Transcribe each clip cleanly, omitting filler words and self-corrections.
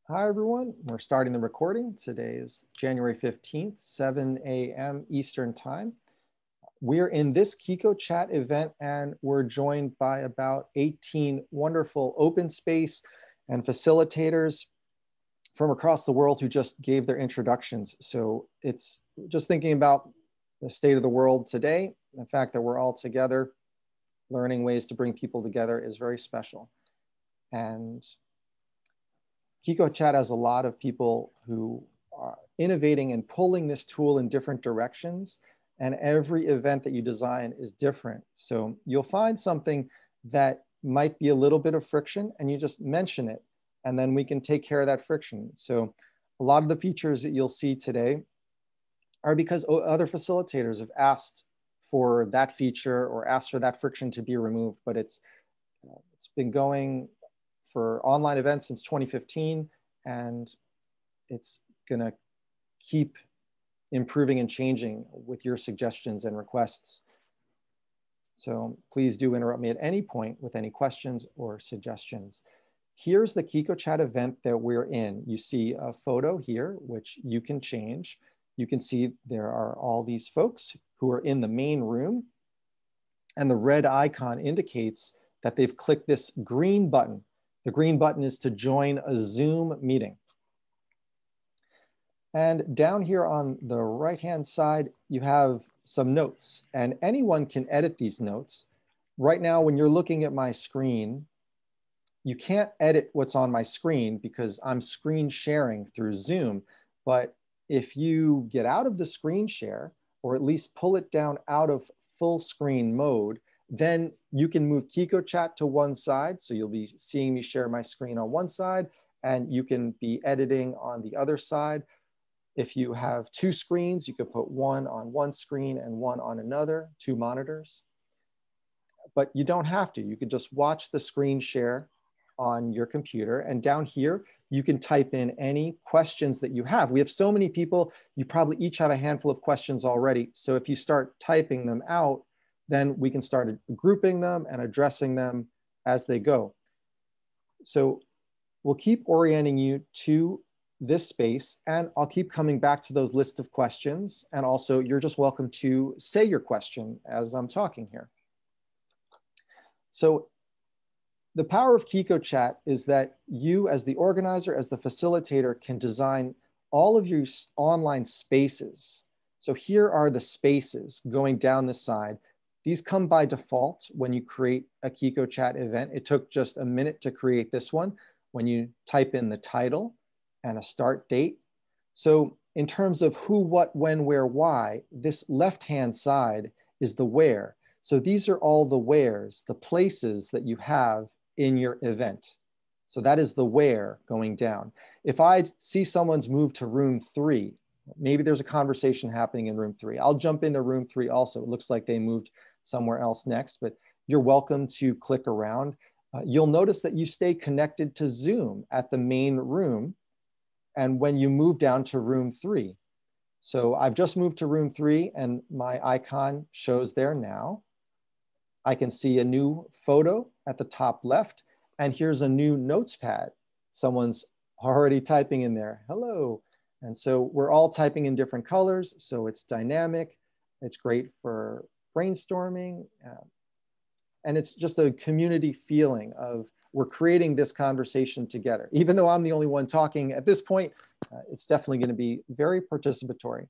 Hi, everyone. We're starting the recording. Today is January 15th, 7 a.m. Eastern Time. We're in this Qiqo chat event, and we're joined by about 18 wonderful open space and facilitators from across the world who just gave their introductions. So it's just thinking about the state of the world today. The fact that we're all together, learning ways to bring people together is very special. And Qiqo Chat has a lot of people who are innovating and pulling this tool in different directions. And every event that you design is different. So you'll find something that might be a little bit of friction and you just mention it. And then we can take care of that friction. So a lot of the features that you'll see today are because other facilitators have asked for that feature or asked for that friction to be removed. But it's been going for online events since 2015, and it's gonna keep improving and changing with your suggestions and requests. So please do interrupt me at any point with any questions or suggestions. Here's the Qiqo Chat event that we're in. You see a photo here, which you can change. You can see there are all these folks who are in the main room, and the red icon indicates that they've clicked this green button. The green button is to join a Zoom meeting. And down here on the right-hand side, you have some notes, and anyone can edit these notes. Right now, when you're looking at my screen, you can't edit what's on my screen because I'm screen sharing through Zoom. But if you get out of the screen share, or at least pull it down out of full screen mode, then you can move Qiqo Chat to one side. So you'll be seeing me share my screen on one side, and you can be editing on the other side. If you have two screens, you could put one on one screen and one on another, two monitors. But you don't have to. You could just watch the screen share on your computer. And down here, you can type in any questions that you have. We have so many people, you probably each have a handful of questions already. So if you start typing them out, then we can start grouping them and addressing them as they go. So we'll keep orienting you to this space, and I'll keep coming back to those list of questions. And also, you're just welcome to say your question as I'm talking here. So the power of Qiqo Chat is that you, as the organizer, as the facilitator, can design all of your online spaces. So here are the spaces going down the side. These come by default when you create a Qiqo Chat event. It took just a minute to create this one when you type in the title and a start date. So in terms of who, what, when, where, why, this left-hand side is the where. So these are all the wheres, the places that you have in your event. So that is the where going down. If I see someone's moved to room 3, maybe there's a conversation happening in room 3. I'll jump into room 3 also. It looks like they moved somewhere else next, but you're welcome to click around. You'll notice that you stay connected to Zoom at the main room, and when you move down to room 3. So I've just moved to room 3 and my icon shows there now. I can see a new photo at the top left, and here's a new notes pad. Someone's already typing in there, hello. And so we're all typing in different colors, so it's dynamic. It's great for brainstorming. And it's just a community feeling of we're creating this conversation together. Even though I'm the only one talking at this point, it's definitely going to be very participatory.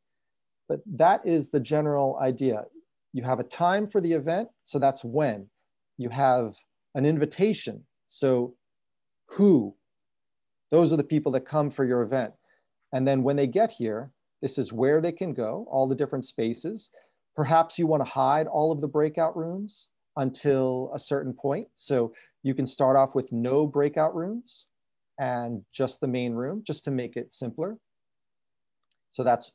But that is the general idea. You have a time for the event, so that's when. You have an invitation, so who? Those are the people that come for your event. And then when they get here, this is where they can go, all the different spaces. Perhaps you want to hide all of the breakout rooms until a certain point. So you can start off with no breakout rooms and just the main room, just to make it simpler. So that's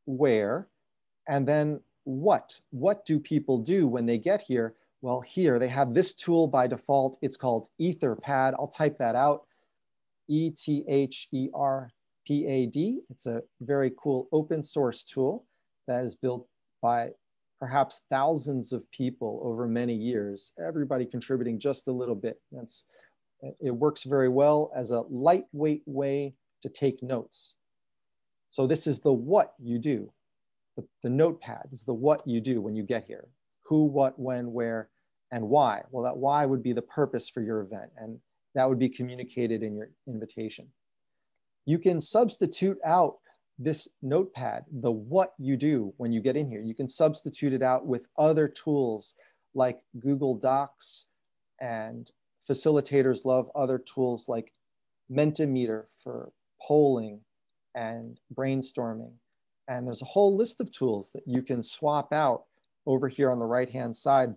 where. And then what? What do people do when they get here? Well, here they have this tool by default. It's called Etherpad. I'll type that out. ETHERPAD. It's a very cool open source tool that is built by perhaps thousands of people over many years, everybody contributing just a little bit. It works very well as a lightweight way to take notes. So this is the what you do. The notepad is the what you do when you get here. Who, what, when, where, and why. Well, that why would be the purpose for your event, and that would be communicated in your invitation. You can substitute out this notepad, the what you do when you get in here. You can substitute it out with other tools like Google Docs, and facilitators love other tools like Mentimeter for polling and brainstorming. And there's a whole list of tools that you can swap out over here on the right-hand side.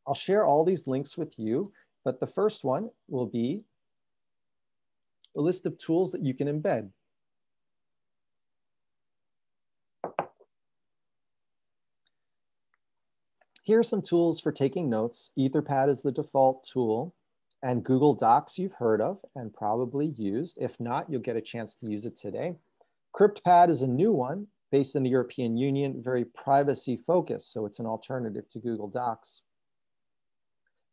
I'll share all these links with you, but the first one will be a list of tools that you can embed. Here are some tools for taking notes. Etherpad is the default tool, and Google Docs you've heard of and probably used. If not, you'll get a chance to use it today. CryptPad is a new one based in the European Union, very privacy focused, so it's an alternative to Google Docs.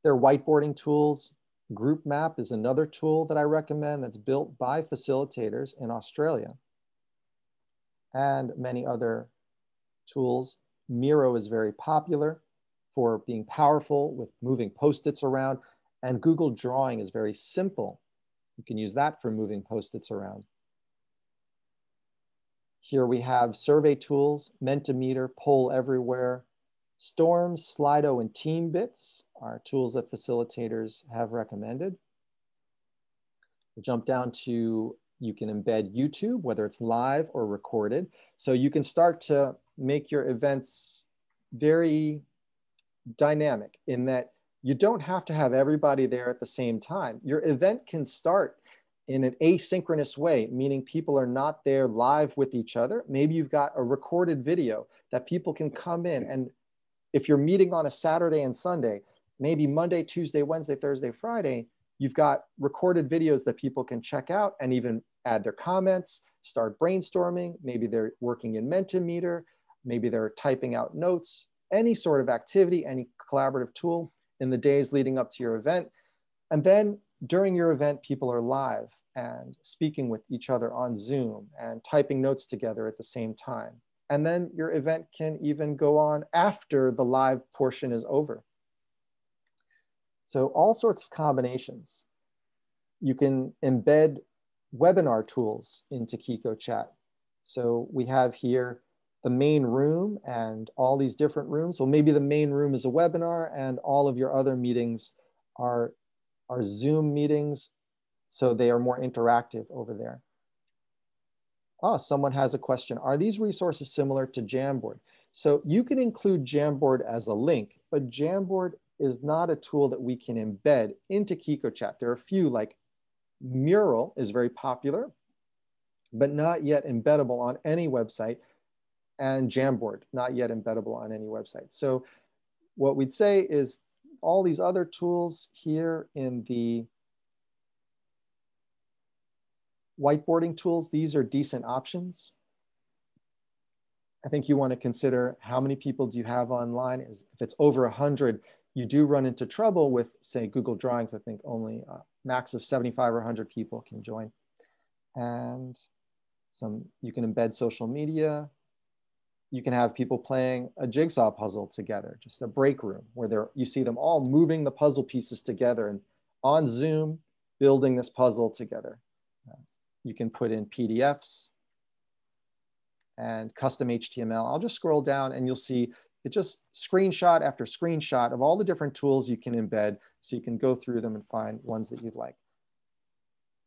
There are whiteboarding tools. GroupMap is another tool that I recommend that's built by facilitators in Australia, and many other tools. Miro is very popular for being powerful with moving Post-its around, and Google Drawing is very simple. You can use that for moving Post-its around. Here we have survey tools, Mentimeter, Poll Everywhere. Storms, Slido, and TeamBits are tools that facilitators have recommended. We'll jump down to, you can embed YouTube, whether it's live or recorded. So you can start to make your events very dynamic in that you don't have to have everybody there at the same time. Your event can start in an asynchronous way, meaning people are not there live with each other. Maybe you've got a recorded video that people can come in, and if you're meeting on a Saturday and Sunday, maybe Monday, Tuesday, Wednesday, Thursday, Friday, you've got recorded videos that people can check out and even add their comments, start brainstorming. Maybe they're working in Mentimeter, maybe they're typing out notes, any sort of activity, any collaborative tool in the days leading up to your event. And then during your event, people are live and speaking with each other on Zoom and typing notes together at the same time. And then your event can even go on after the live portion is over. So all sorts of combinations. You can embed webinar tools into Qiqo Chat. So we have here the main room and all these different rooms. So maybe the main room is a webinar and all of your other meetings are Zoom meetings. So they are more interactive over there. Oh, someone has a question. Are these resources similar to Jamboard? So you can include Jamboard as a link, but Jamboard is not a tool that we can embed into Qiqo Chat. There are a few, like Mural is very popular, but not yet embeddable on any website, and Jamboard, not yet embeddable on any website. So what we'd say is all these other tools here in the whiteboarding tools, these are decent options. I think you want to consider how many people do you have online. If it's over 100, you do run into trouble with, say, Google Drawings. I think only a max of 75 or 100 people can join. And you can embed social media. You can have people playing a jigsaw puzzle together, just a break room where you see them all moving the puzzle pieces together and on Zoom, building this puzzle together. You can put in PDFs and custom HTML. I'll just scroll down and you'll see it just screenshot after screenshot of all the different tools you can embed, so you can go through them and find ones that you'd like.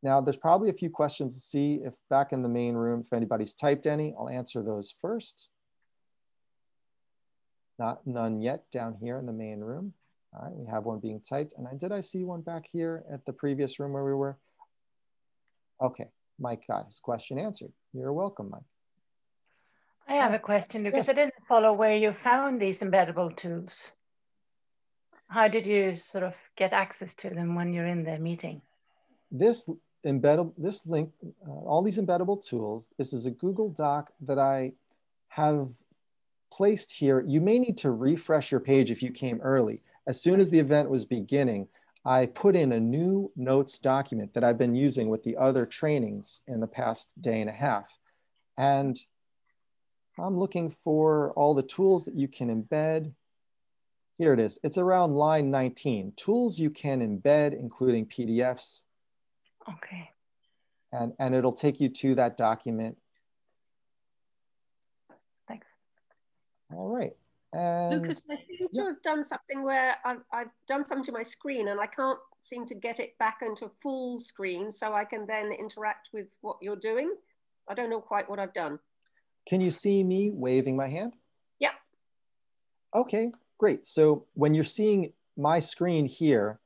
Now, there's probably a few questions to see if back in the main room, if anybody's typed any. I'll answer those first. None yet down here in the main room. All right, we have one being typed. And did I see one back here at the previous room where we were? Okay. Mike got his question answered. You're welcome, Mike. I have a question because yes. I didn't follow where you found these embeddable tools. How did you sort of get access to them when you're in the meeting? This link, all these embeddable tools, this is a Google Doc that I have placed here. You may need to refresh your page if you came early. As soon as the event was beginning, I put in a new notes document that I've been using with the other trainings in the past day and a half. And I'm looking for all the tools that you can embed. Here it is. It's around line 19. Tools you can embed, including PDFs. Okay. And it'll take you to that document. Thanks. All right. And Lucas, I seem to have done something where I've done something to my screen and I can't seem to get it back into full screen so I can then interact with what you're doing. I don't know quite what I've done. Can you see me waving my hand? Yeah. Okay, great. So when you're seeing my screen here,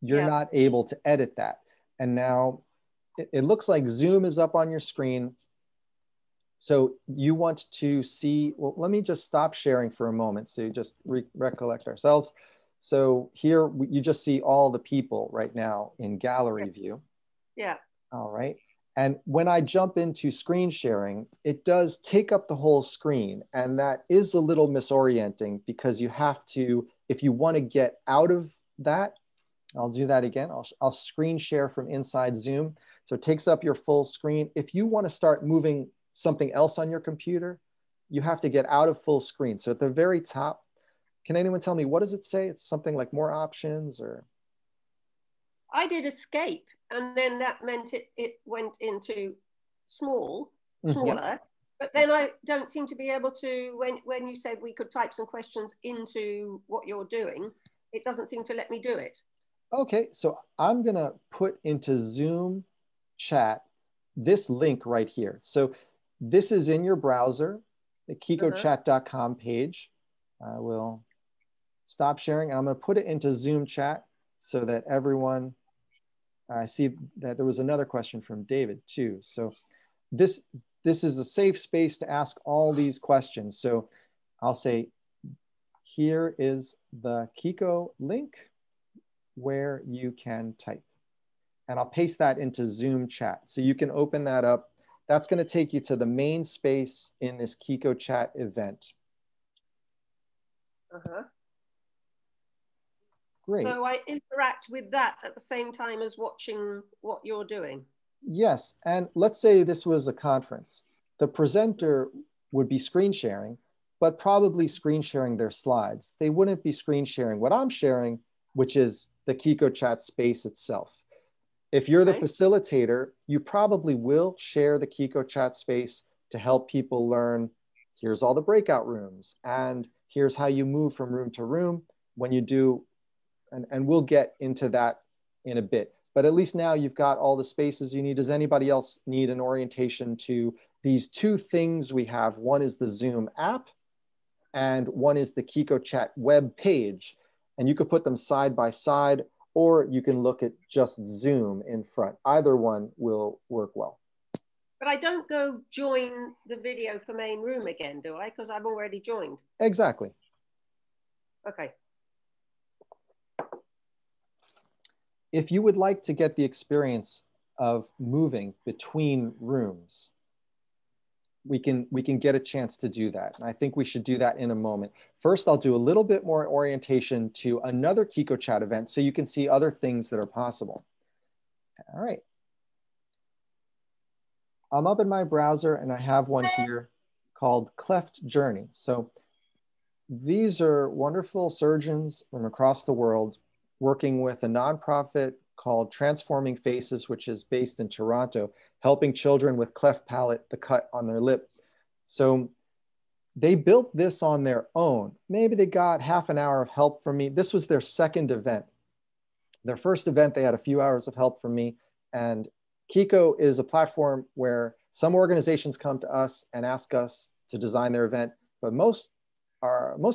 you're not able to edit that. And now it looks like Zoom is up on your screen. So you want to see, well, let me just stop sharing for a moment. So you just recollect ourselves. So here you just see all the people right now in gallery view. Yeah. All right. And when I jump into screen sharing, it does take up the whole screen. And that is a little misorienting because you have to, if you want to get out of that, I'll do that again. I'll screen share from inside Zoom. So it takes up your full screen. If you want to start moving something else on your computer, you have to get out of full screen. So at the very top, can anyone tell me, what does it say? It's something like more options or? I did escape and then that meant it went into smaller, but then I don't seem to be able to, when you said we could type some questions into what you're doing, it doesn't seem to let me do it. Okay, so I'm gonna put into Zoom chat this link right here. So this is in your browser, the KiqoChat.com page. I will stop sharing and I'm gonna put it into Zoom chat so that everyone, I see that there was another question from David too. So this is a safe space to ask all these questions. So I'll say, here is the Qiqo link where you can type. And I'll paste that into Zoom chat. So you can open that up. That's going to take you to the main space in this Qiqo chat event. Great. So I interact with that at the same time as watching what you're doing. Yes, and let's say this was a conference. The presenter would be screen sharing, but probably screen sharing their slides. They wouldn't be screen sharing what I'm sharing, which is the Qiqo chat space itself. If you're the facilitator, you probably will share the Qiqo chat space to help people learn, here's all the breakout rooms, and here's how you move from room to room when you do, and we'll get into that in a bit. But at least now you've got all the spaces you need. Does anybody else need an orientation to these two things we have? One is the Zoom app, and one is the Qiqo chat web page. And you could put them side by side, or you can look at just Zoom in front. Either one will work well. But I don't go join the video for main room again, do I? Because I'm already joined. Exactly. Okay. If you would like to get the experience of moving between rooms, we can get a chance to do that. And I think we should do that in a moment. First, I'll do a little bit more orientation to another Qiqo chat event so you can see other things that are possible. All right. I'm up in my browser and I have one here called Cleft Journey. So these are wonderful surgeons from across the world working with a nonprofit called Transforming Faces, which is based in Toronto, helping children with cleft palate, the cut on their lip. So they built this on their own. Maybe they got half an hour of help from me. This was their second event. Their first event, they had a few hours of help from me. And Kiko is a platform where some organizations come to us and ask us to design their event, but most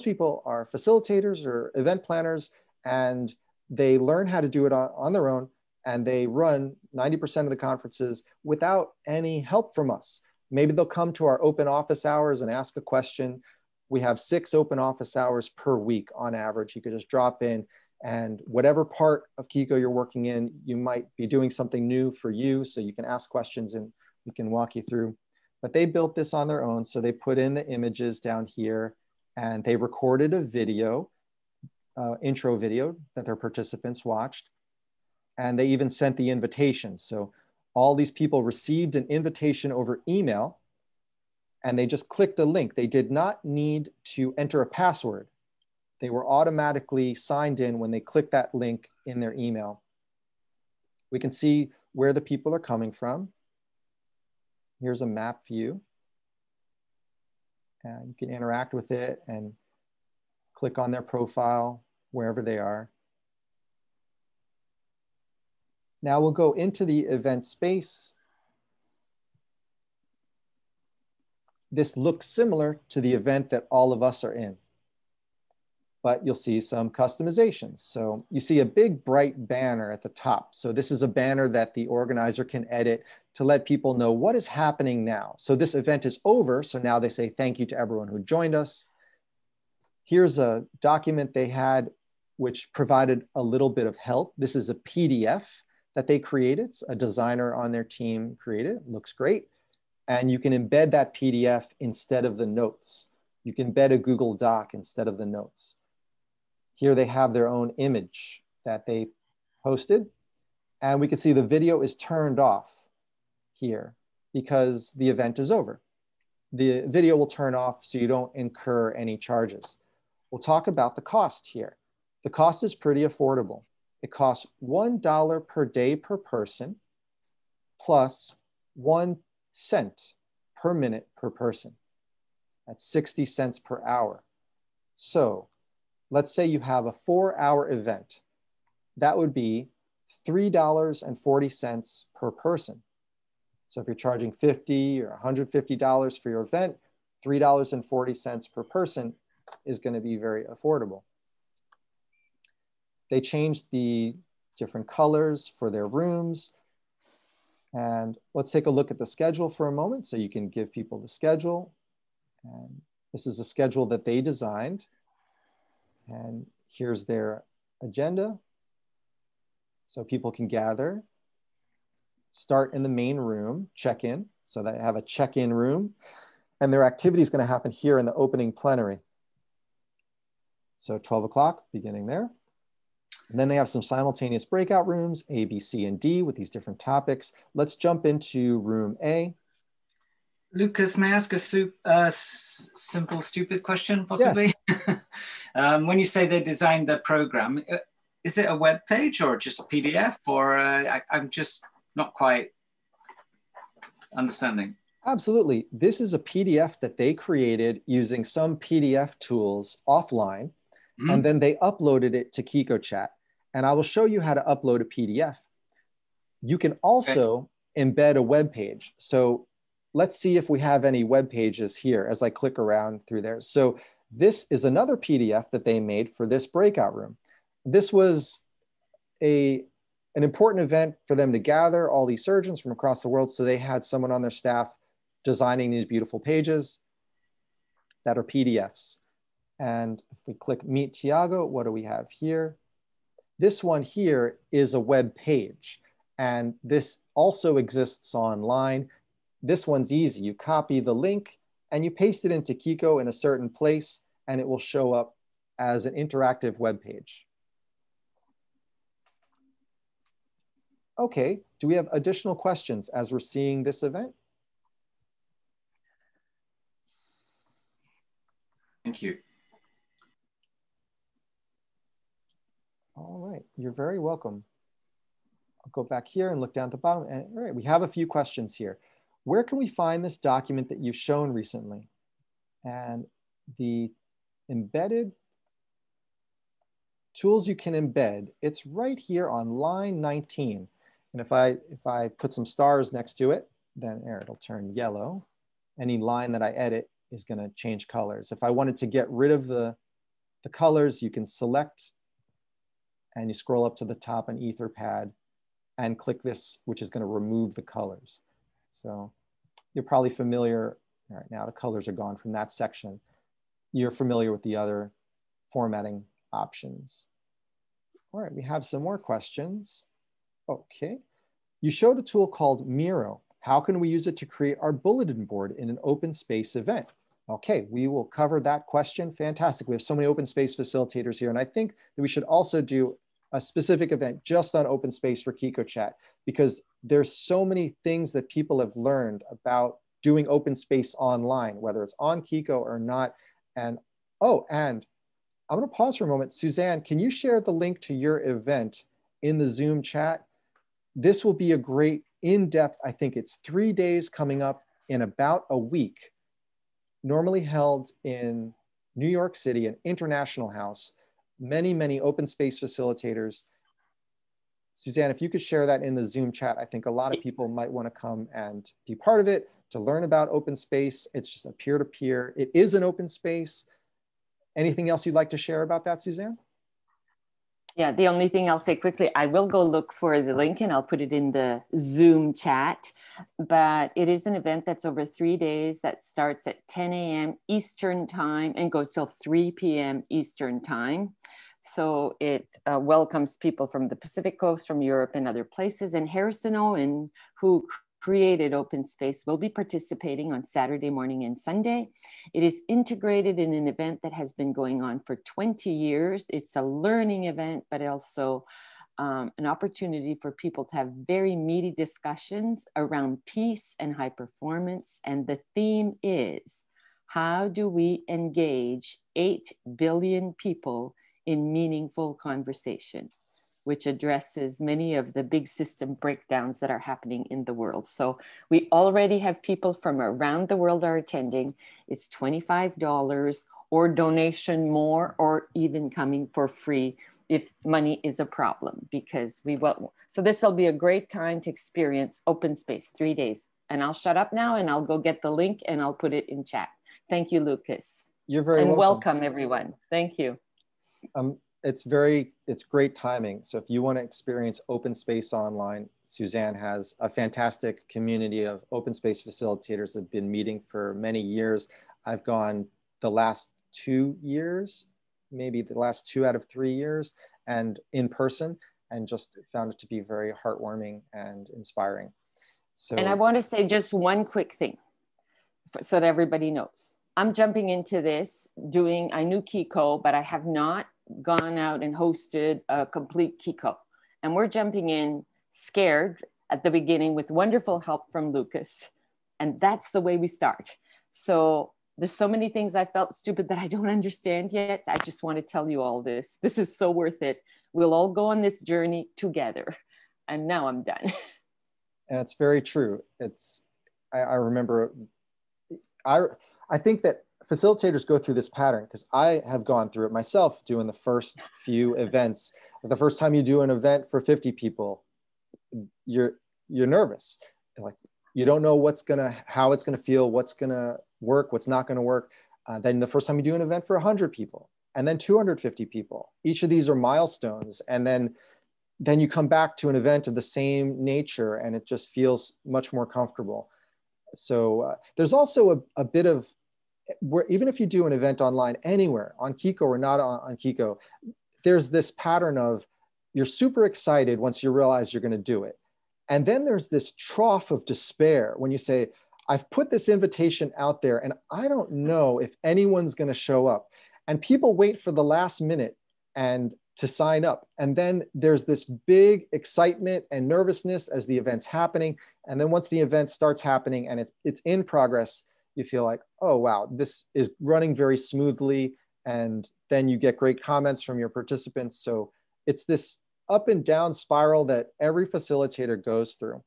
people are facilitators or event planners, and they learn how to do it on their own, and they run 90% of the conferences without any help from us. Maybe they'll come to our open office hours and ask a question. We have 6 open office hours per week on average. You could just drop in, and whatever part of Qiqo you're working in, you might be doing something new for you, so you can ask questions and we can walk you through. But they built this on their own, so they put in the images down here, and they recorded a video, intro video that their participants watched. And they even sent the invitation. So all these people received an invitation over email, and they just clicked a link. They did not need to enter a password. They were automatically signed in when they clicked that link in their email. We can see where the people are coming from. Here's a map view. And you can interact with it and click on their profile wherever they are. Now we'll go into the event space. This looks similar to the event that all of us are in, but you'll see some customizations. So you see a big bright banner at the top. So this is a banner that the organizer can edit to let people know what is happening now. So this event is over. So now they say thank you to everyone who joined us. Here's a document they had which provided a little bit of help. This is a PDF that they created. A designer on their team created. It looks great. And you can embed that PDF instead of the notes. You can embed a Google Doc instead of the notes. Here they have their own image that they posted. And we can see the video is turned off here because the event is over. The video will turn off so you don't incur any charges. We'll talk about the cost here. The cost is pretty affordable. It costs $1 per day per person plus 1 cent per minute per person. That's 60 cents per hour. So let's say you have a 4-hour event. That would be $3.40 per person. So if you're charging $50 or $150 for your event, $3.40 per person is going to be very affordable. They changed the different colors for their rooms. And let's take a look at the schedule for a moment so you can give people the schedule. And this is the schedule that they designed. And here's their agenda. So people can gather, start in the main room, check in. So they have a check-in room. And their activity is going to happen here in the opening plenary. So 12 o'clock, beginning there. And then they have some simultaneous breakout rooms, A, B, C, and D with these different topics. Let's jump into room A. Lucas, may I ask a simple, stupid question, possibly? Yes. When you say they designed the program, is it a web page or just a PDF? Or I'm just not quite understanding. Absolutely. This is a PDF that they created using some PDF tools offline. Mm-hmm. And then they uploaded it to Qiqo Chat. And I will show you how to upload a PDF. You can also embed a web page. So let's see if we have any web pages here as I click around through there. So this is another PDF that they made for this breakout room. This was an important event for them to gather all these surgeons from across the world. So they had someone on their staff designing these beautiful pages that are PDFs. And if we click Meet Tiago, what do we have here? This one here is a web page. And this also exists online. This one's easy. You copy the link and you paste it into Kiko in a certain place, and it will show up as an interactive web page. Okay, do we have additional questions as we're seeing this event? Thank you. All right, you're very welcome. I'll go back here and look down at the bottom. And all right, we have a few questions here. Where can we find this document that you've shown recently? And the embedded tools you can embed, it's right here on line 19. And if I put some stars next to it, then it'll turn yellow. Any line that I edit is going to change colors. If I wanted to get rid of the colors, you can select and you scroll up to the top on Etherpad and click this, which is going to remove the colors. So you're probably familiar, all right, now the colors are gone from that section. You're familiar with the other formatting options. All right, we have some more questions. Okay, you showed a tool called Miro. How can we use it to create our bulletin board in an open space event? Okay, we will cover that question. Fantastic. We have so many open space facilitators here. And I think that we should also do a specific event just on open space for Qiqo Chat, because there's so many things that people have learned about doing open space online, whether it's on Qiqo or not. And oh, and I'm going to pause for a moment. Suzanne, can you share the link to your event in the Zoom chat? This will be a great in-depth, I think it's 3 days coming up in about a week, normally held in New York City, an international house, many, many open space facilitators. Suzanne, if you could share that in the Zoom chat, I think a lot of people might want to come and be part of it to learn about open space. It's just a peer-to-peer. It is an open space. Anything else you'd like to share about that, Suzanne? Yeah, the only thing I'll say quickly, I will go look for the link and I'll put it in the Zoom chat, but it is an event that's over 3 days that starts at 10 a.m. Eastern time and goes till 3 p.m. Eastern time. So it welcomes people from the Pacific Coast, from Europe and other places. And Harrison Owen, who created Open Space, will be participating on Saturday morning and Sunday. It is integrated in an event that has been going on for 20 years. It's a learning event, but also an opportunity for people to have very meaty discussions around peace and high performance. And the theme is, how do we engage 8 billion people in meaningful conversation, which addresses many of the big system breakdowns that are happening in the world. So we already have people from around the world are attending. It's $25 or donation more, or even coming for free if money is a problem, because we will. So this will be a great time to experience open space, 3 days. And I'll shut up now and I'll go get the link and I'll put it in chat. Thank you, Lucas. You're very welcome. And welcome, everyone. Thank you. It's great timing. So if you want to experience open space online, Suzanne has a fantastic community of open space facilitators that have been meeting for many years. I've gone the last 2 years, maybe the last 2 out of 3 years, and in person, and just found it to be very heartwarming and inspiring. So, and I want to say just one quick thing so that everybody knows. I'm jumping into this I knew Kiko, but I have not gone out and hosted a complete Kiko. And we're jumping in scared at the beginning with wonderful help from Lucas. And that's the way we start. So there's so many things I felt stupid that I don't understand yet. I just want to tell you all this. This is so worth it. We'll all go on this journey together. And now I'm done. And it's very true. I remember, I think that facilitators go through this pattern, because I have gone through it myself doing the first few events. The first time you do an event for 50 people, you're nervous. Like, you don't know how it's gonna feel, what's gonna work, what's not gonna work. Then the first time you do an event for 100 people, and then 250 people. Each of these are milestones. And then you come back to an event of the same nature and it just feels much more comfortable. So there's also a bit of, where even if you do an event online anywhere, on Kiko or not on Kiko, there's this pattern of you're super excited once you realize you're going to do it. And then there's this trough of despair when you say, I've put this invitation out there and I don't know if anyone's going to show up. And people wait for the last minute and to sign up. And then there's this big excitement and nervousness as the event's happening. And then once the event starts happening and it's in progress, you feel like, oh, wow, this is running very smoothly. And then you get great comments from your participants. So it's this up and down spiral that every facilitator goes through.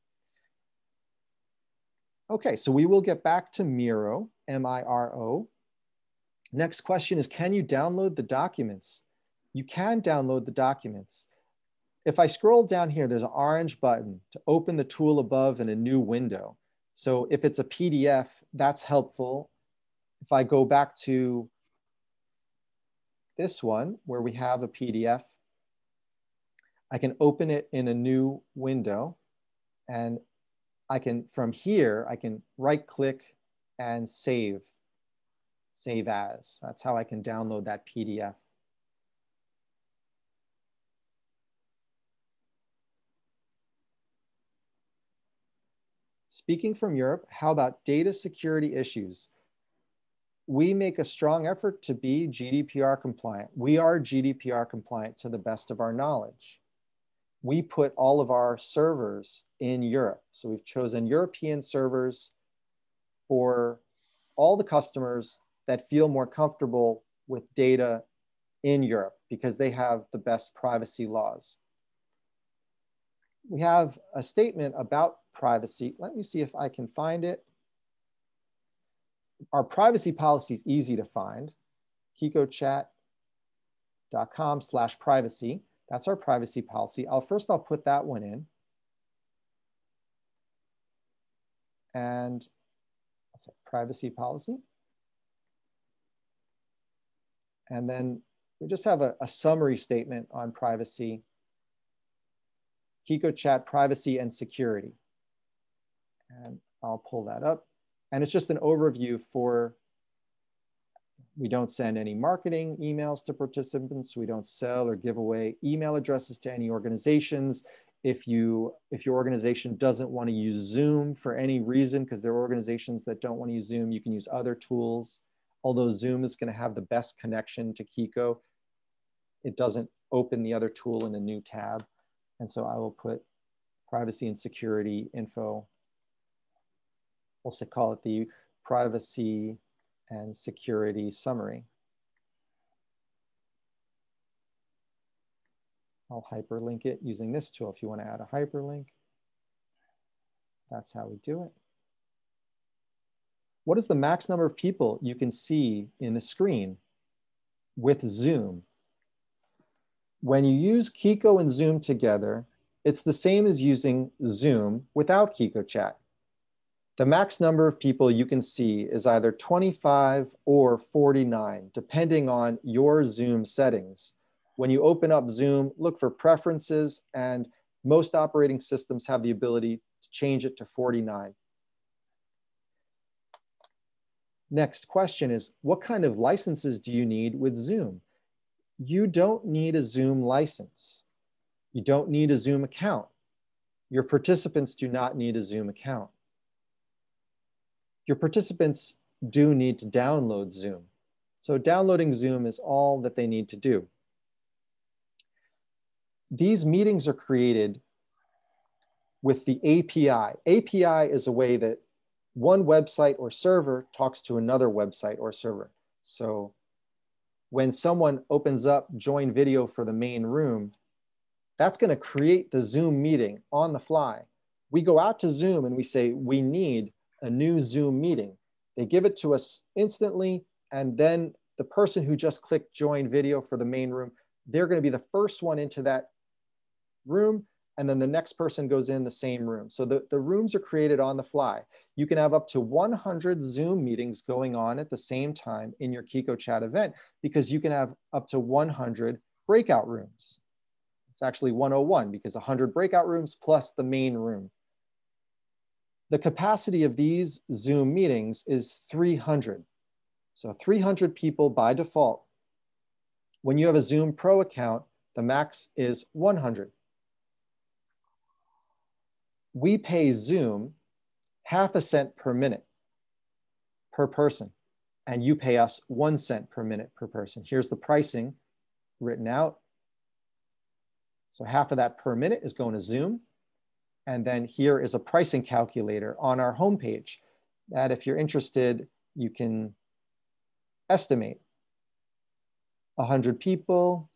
Okay, so we will get back to Miro, M-I-R-O. Next question is, can you download the documents? You can download the documents. If I scroll down here, there's an orange button to open the tool above in a new window. So if it's a PDF, that's helpful. If I go back to this one where we have a PDF, I can open it in a new window, and I can, from here, I can right click and save as. That's how I can download that PDF. Speaking from Europe, how about data security issues? we make a strong effort to be GDPR compliant. We are GDPR compliant to the best of our knowledge. We put all of our servers in Europe. So we've chosen European servers for all the customers that feel more comfortable with data in Europe because they have the best privacy laws. We have a statement about privacy. Let me see if I can find it. Our privacy policy is easy to find. QiqoChat.com/privacy. That's our privacy policy. I'll put that one in. And that's a privacy policy. And then we just have a summary statement on privacy. Qiqo Chat privacy and security. And I'll pull that up. And it's just an overview for, we don't send any marketing emails to participants. We don't sell or give away email addresses to any organizations. If your organization doesn't want to use Zoom for any reason, because there are organizations that don't want to use Zoom, you can use other tools. Although Zoom is going to have the best connection to Qiqo, it doesn't open the other tool in a new tab. And so I will put privacy and security info. We'll call it the privacy and security summary. I'll hyperlink it using this tool. If you want to add a hyperlink, that's how we do it. What is the max number of people you can see in the screen with Zoom? When you use Kiko and Zoom together, it's the same as using Zoom without Qiqo Chat. The max number of people you can see is either 25 or 49, depending on your Zoom settings. When you open up Zoom, look for preferences, and most operating systems have the ability to change it to 49. Next question is, what kind of licenses do you need with Zoom? You don't need a Zoom license. You don't need a Zoom account. Your participants do not need a Zoom account. Your participants do need to download Zoom. So downloading Zoom is all that they need to do. These meetings are created with the API. API is a way that one website or server talks to another website or server. So when someone opens up join video for the main room, that's going to create the Zoom meeting on the fly. We go out to Zoom and we say, we need a new Zoom meeting. They give it to us instantly, and then the person who just clicked join video for the main room, they're going to be the first one into that room, and then the next person goes in the same room. So the rooms are created on the fly. You can have up to 100 Zoom meetings going on at the same time in your Qiqo Chat event, because you can have up to 100 breakout rooms. It's actually 101 because 100 breakout rooms plus the main room. The capacity of these Zoom meetings is 300. So 300 people by default. When you have a Zoom Pro account, the max is 100. We pay Zoom ½ cent per minute per person, and you pay us 1 cent per minute per person. Here's the pricing written out. So half of that per minute is going to Zoom. And then here is a pricing calculator on our homepage that if you're interested, you can estimate 100 people,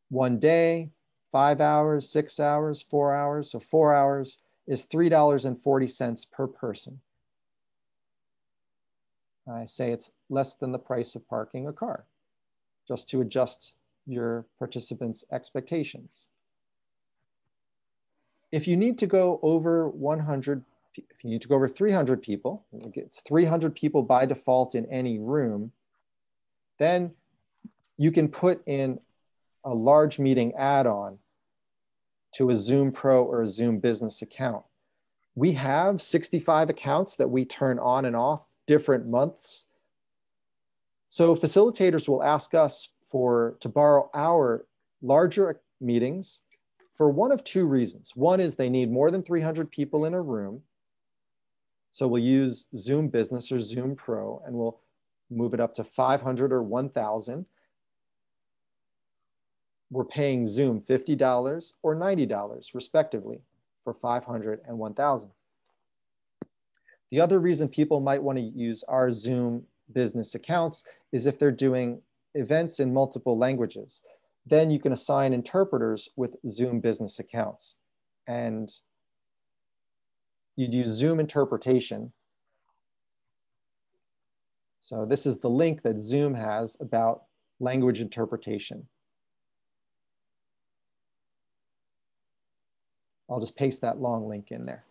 1 day, 5 hours, 6 hours, 4 hours. So 4 hours is $3.40 per person. I say it's less than the price of parking a car, just to adjust your participants' expectations. If you need to go over 100, if you need to go over 300 people, it's 300 people by default in any room, then you can put in a large meeting add-on to a Zoom Pro or a Zoom Business account. We have 65 accounts that we turn on and off different months. So facilitators will ask us to borrow our larger meetings for one of two reasons. One is they need more than 300 people in a room. So we'll use Zoom Business or Zoom Pro, and we'll move it up to 500 or 1,000. We're paying Zoom $50 or $90 respectively for 500 and 1,000. The other reason people might want to use our Zoom business accounts is if they're doing events in multiple languages. Then you can assign interpreters with Zoom business accounts. And you'd use Zoom interpretation. So this is the link that Zoom has about language interpretation. I'll just paste that long link in there.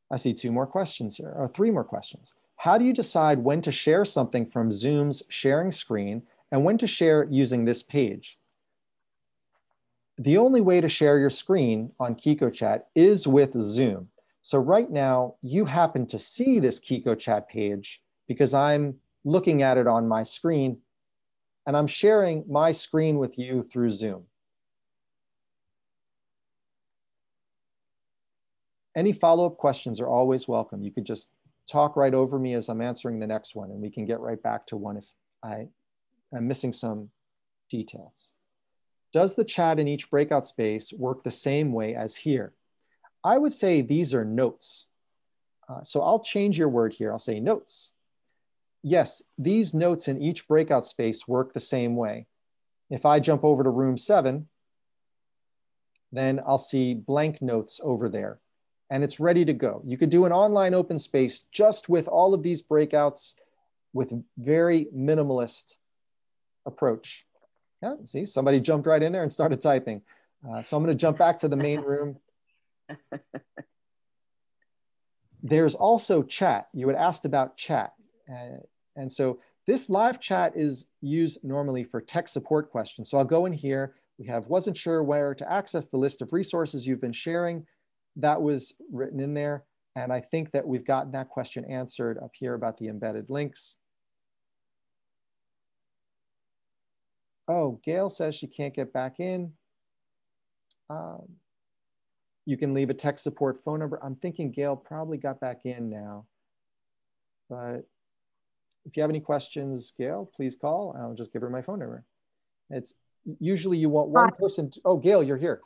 I see 2 more questions here, or 3 more questions. How do you decide when to share something from Zoom's sharing screen and when to share using this page? The only way to share your screen on Qiqo Chat is with Zoom. So right now, you happen to see this Qiqo Chat page because I'm looking at it on my screen, and I'm sharing my screen with you through Zoom. Any follow-up questions are always welcome. You could just talk right over me as I'm answering the next one, and we can get right back to one if I'm missing some details. Does the chat in each breakout space work the same way as here? I would say these are notes. So I'll change your word here. I'll say notes. Yes, these notes in each breakout space work the same way. If I jump over to room 7, then I'll see blank notes over there. And it's ready to go. You could do an online open space just with all of these breakouts with very minimalist approach. Yeah, see, somebody jumped right in there and started typing. So I'm going to jump back to the main room. There's also chat. You had asked about chat. And so this live chat is used normally for tech support questions. So I'll go in here. We have wasn't sure where to access the list of resources you've been sharing. That was written in there. And I think that we've gotten that question answered up here about the embedded links. Oh, Gail says she can't get back in. You can leave a tech support phone number. I'm thinking Gail probably got back in now. But if you have any questions, Gail, please call. I'll just give her my phone number. It's usually you want one person. Oh, Gail, you're here.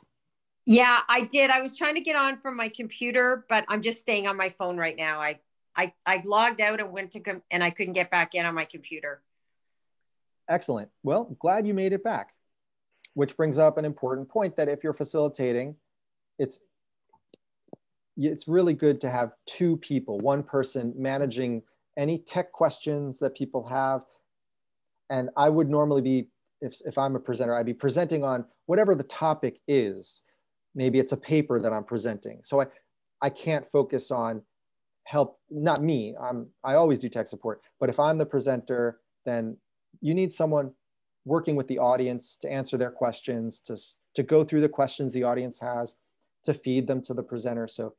Yeah, I did. I was trying to get on from my computer, but I'm just staying on my phone right now. I logged out and went to and I couldn't get back in on my computer. Excellent. Well, glad you made it back, which brings up an important point that if you're facilitating, it's really good to have 2 people, one person managing any tech questions that people have. And I would normally be, if I'm a presenter, I'd be presenting on whatever the topic is. Maybe it's a paper that I'm presenting. So I can't focus on help, not me, I always do tech support, but if I'm the presenter, then you need someone working with the audience to answer their questions, to go through the questions the audience has, to feed them to the presenter. So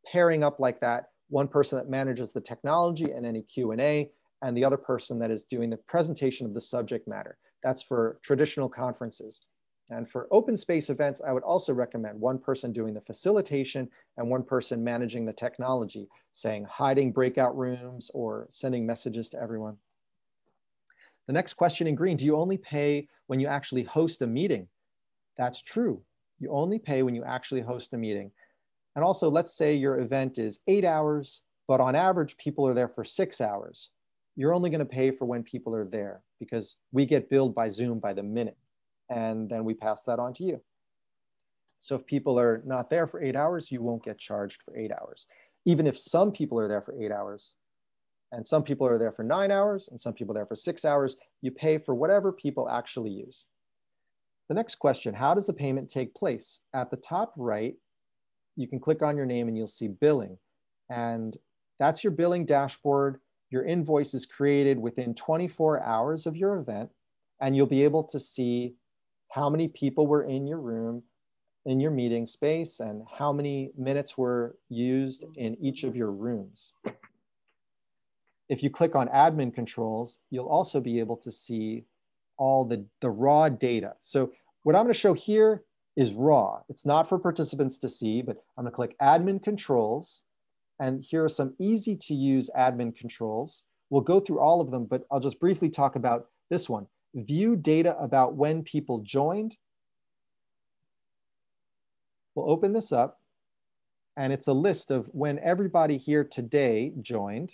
pairing up like that, one person that manages the technology and any Q&A, and the other person that is doing the presentation of the subject matter. That's for traditional conferences. And for open space events, I would also recommend one person doing the facilitation and one person managing the technology, saying hiding breakout rooms or sending messages to everyone. The next question in green, do you only pay when you actually host a meeting? That's true. You only pay when you actually host a meeting. And also, let's say your event is 8 hours, but on average, people are there for 6 hours. You're only going to pay for when people are there because we get billed by Zoom by the minute. And then we pass that on to you. So if people are not there for 8 hours, you won't get charged for 8 hours. Even if some people are there for 8 hours, and some people are there for 9 hours, and some people are there for 6 hours, you pay for whatever people actually use. The next question, how does the payment take place? At the top right, you can click on your name and you'll see billing. And that's your billing dashboard. Your invoice is created within 24 hours of your event, and you'll be able to see how many people were in your room, in your meeting space, and how many minutes were used in each of your rooms. If you click on admin controls, you'll also be able to see all the raw data. So what I'm going to show here is raw. It's not for participants to see, but I'm going to click admin controls. And here are some easy to use admin controls. We'll go through all of them, but I'll just briefly talk about this one. View data about when people joined. We'll open this up, and it's a list of when everybody here today joined.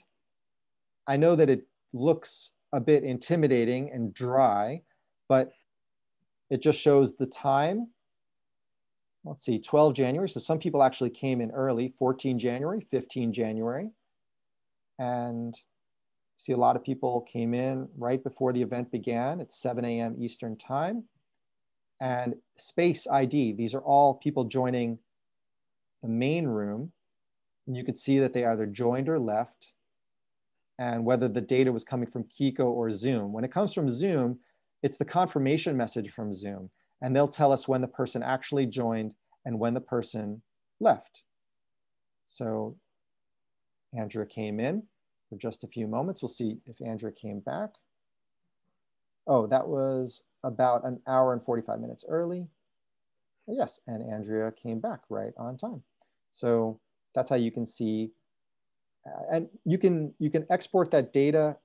I know that it looks a bit intimidating and dry, but it just shows the time. Let's see, 12 January. So some people actually came in early, 14 January, 15 January. And see a lot of people came in right before the event began at 7 a.m. Eastern time. And space ID, these are all people joining the main room. And you could see that they either joined or left, and whether the data was coming from Kiko or Zoom. When it comes from Zoom, it's the confirmation message from Zoom, and they'll tell us when the person actually joined and when the person left. So Andrea came in for just a few moments. We'll see if Andrea came back. Oh, that was about an hour and 45 minutes early. Yes, and Andrea came back right on time. So that's how you can see, and you can export that data.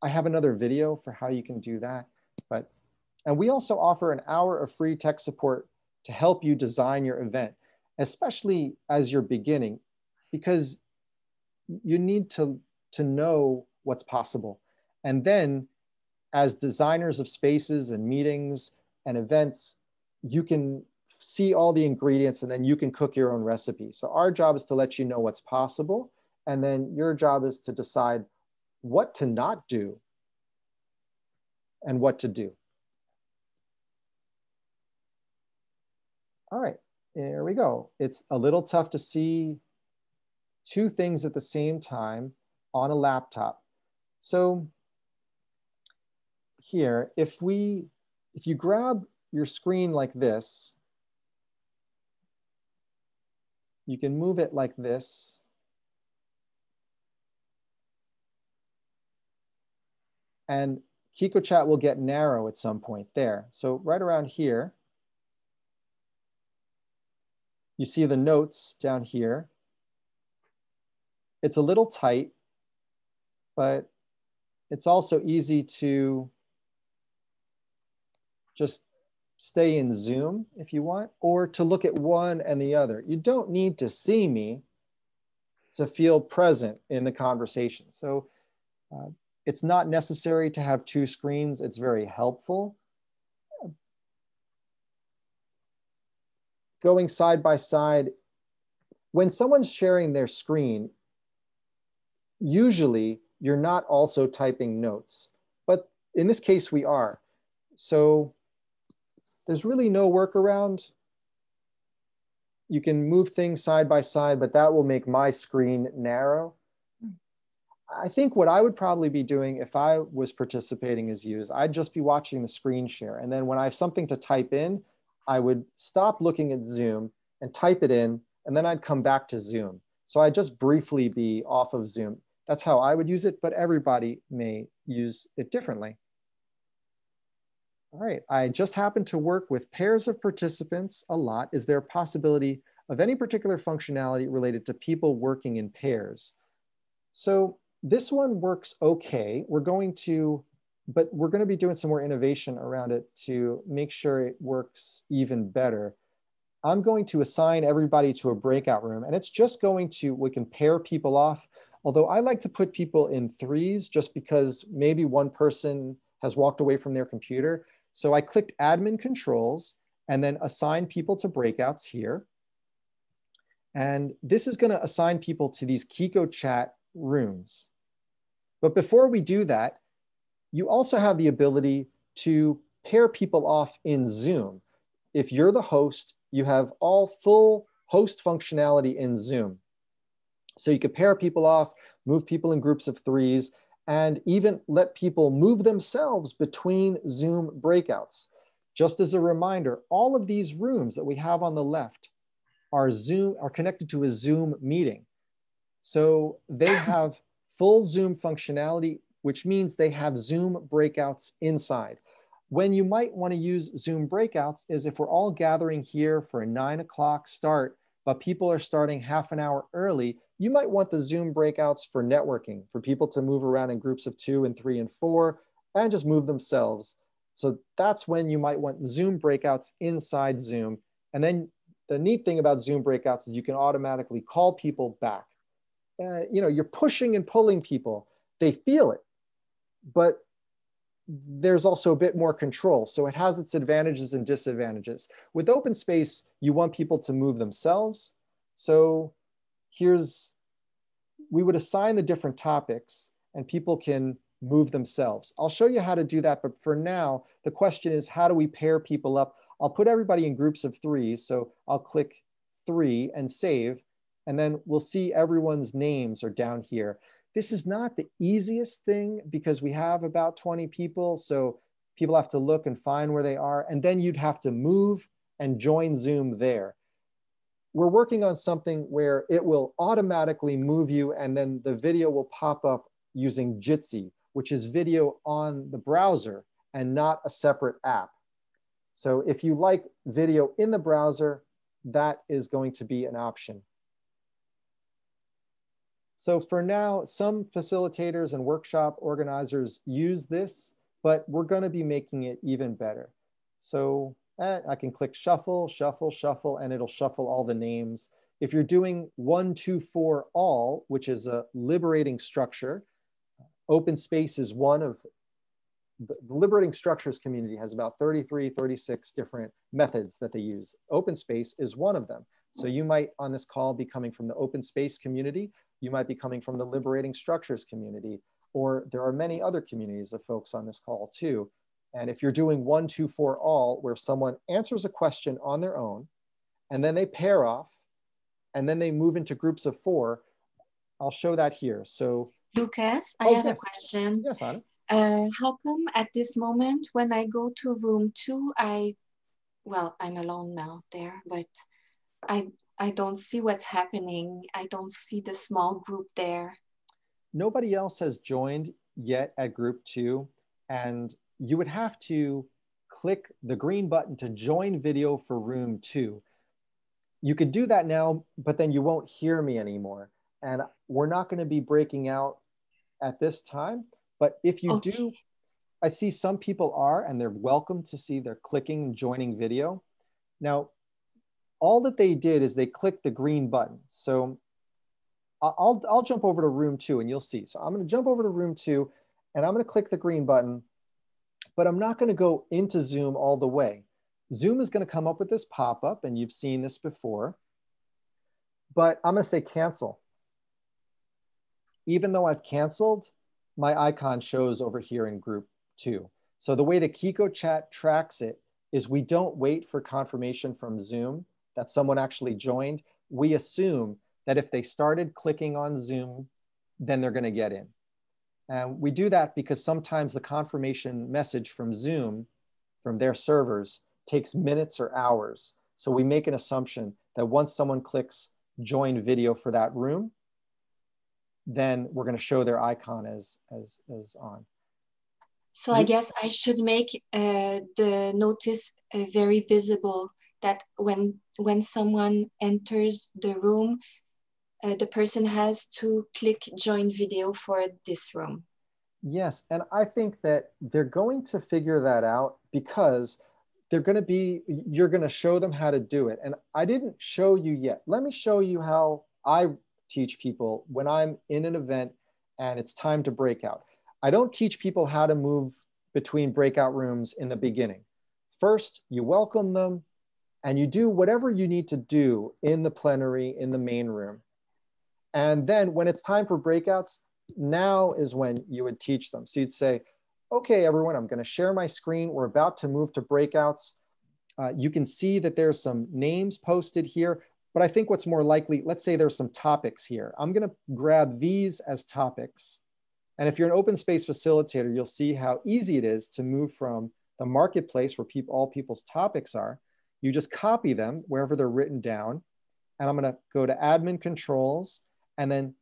I have another video for how you can do that, and we also offer an hour of free tech support to help you design your event, especially as you're beginning, because you need to know what's possible. And then as designers of spaces and meetings and events, you can see all the ingredients and then you can cook your own recipe. So our job is to let you know what's possible. And then your job is to decide what to not do and what to do. All right, here we go. It's a little tough to see two things at the same time on a laptop. So here, if you grab your screen like this, you can move it like this. And Qiqo Chat will get narrow at some point there. So right around here, you see the notes down here. It's a little tight, but it's also easy to just stay in Zoom if you want, or to look at one and the other. You don't need to see me to feel present in the conversation. So it's not necessary to have two screens. It's very helpful. Going side by side, when someone's sharing their screen, usually you're not also typing notes, but in this case we are. So there's really no workaround. You can move things side by side, but that will make my screen narrow. I think what I would probably be doing if I was participating as you is I'd just be watching the screen share. And then when I have something to type in, I would stop looking at Zoom and type it in, and then I'd come back to Zoom. So I'd just briefly be off of Zoom. That's how I would use it, but everybody may use it differently. All right, I just happen to work with pairs of participants a lot. Is there a possibility of any particular functionality related to people working in pairs? So this one works okay. We're going to be doing some more innovation around it to make sure it works even better. I'm going to assign everybody to a breakout room, and it's just going to, we can pair people off. Although I like to put people in threes just because maybe one person has walked away from their computer. So I clicked admin controls and then assign people to breakouts here. And this is going to assign people to these Qiqo Chat rooms. But before we do that, you also have the ability to pair people off in Zoom. If you're the host, you have all full host functionality in Zoom. So you could pair people off, move people in groups of threes, and even let people move themselves between Zoom breakouts. Just as a reminder, all of these rooms that we have on the left are connected to a Zoom meeting. So they have full Zoom functionality, which means they have Zoom breakouts inside. When you might want to use Zoom breakouts is if we're all gathering here for a 9 o'clock start but people are starting half an hour early, you might want the Zoom breakouts for networking, for people to move around in groups of 2 and 3 and 4 and just move themselves. So that's when you might want Zoom breakouts inside Zoom. And then the neat thing about Zoom breakouts is you can automatically call people back. You know, you're pushing and pulling people. They feel it, but there's also a bit more control. So it has its advantages and disadvantages. With open space, you want people to move themselves. So we would assign the different topics and people can move themselves. I'll show you how to do that, but for now, the question is, how do we pair people up? I'll put everybody in groups of 3. So I'll click 3 and save, and then we'll see everyone's names are down here. This is not the easiest thing because we have about 20 people. So people have to look and find where they are. And then you'd have to move and join Zoom there. We're working on something where it will automatically move you and then the video will pop up using Jitsi, which is video on the browser and not a separate app. So if you like video in the browser, that is going to be an option. So for now, some facilitators and workshop organizers use this, but we're going to be making it even better. So I can click shuffle, shuffle, shuffle, and it'll shuffle all the names. If you're doing 1, 2, 4, all, which is a liberating structure, open space is one of the liberating structures community has about 33, 36 different methods that they use. Open space is one of them. So you might on this call be coming from the open space community. You might be coming from the liberating structures community, or there are many other communities of folks on this call too. And if you're doing 1, 2, 4, all, where someone answers a question on their own, and then they pair off, and then they move into groups of 4, I'll show that here. So Lucas, I have a question. Yes, Anna. How come at this moment, when I go to room 2, well, I'm alone now there, but I don't see what's happening. I don't see the small group there. Nobody else has joined yet at group 2, and you would have to click the green button to join video for room 2. You could do that now, but then you won't hear me anymore. And we're not going to be breaking out at this time. But if you do, I see some people are, and they're welcome to see they're clicking and joining video. Now, all that they did is they clicked the green button. So I'll jump over to room 2 and you'll see. So I'm going to jump over to room 2 and I'm going to click the green button, but I'm not going to go into Zoom all the way. Zoom is going to come up with this pop-up, and you've seen this before, but I'm going to say cancel. Even though I've canceled, my icon shows over here in group 2. So the way the Qiqo chat tracks it is we don't wait for confirmation from Zoom that someone actually joined. We assume that if they started clicking on Zoom, then they're going to get in. And we do that because sometimes the confirmation message from Zoom, from their servers, takes minutes or hours. So we make an assumption that once someone clicks join video for that room, then we're going to show their icon as on. So I guess I should make the notice very visible, that when someone enters the room, the person has to click join video for this room. Yes, and I think that they're going to figure that out because you're going to show them how to do it. And I didn't show you yet. Let me show you how I teach people when I'm in an event and it's time to break out. I don't teach people how to move between breakout rooms in the beginning. First, you welcome them and you do whatever you need to do in the plenary, in the main room. And then when it's time for breakouts, now is when you would teach them. So you'd say, okay, everyone, I'm going to share my screen. We're about to move to breakouts. You can see that there's some names posted here, but I think what's more likely, let's say there's some topics here. I'm going to grab these as topics. And if you're an open space facilitator, you'll see how easy it is to move from the marketplace where all people's topics are. You just copy them wherever they're written down. And I'm going to go to admin controls and then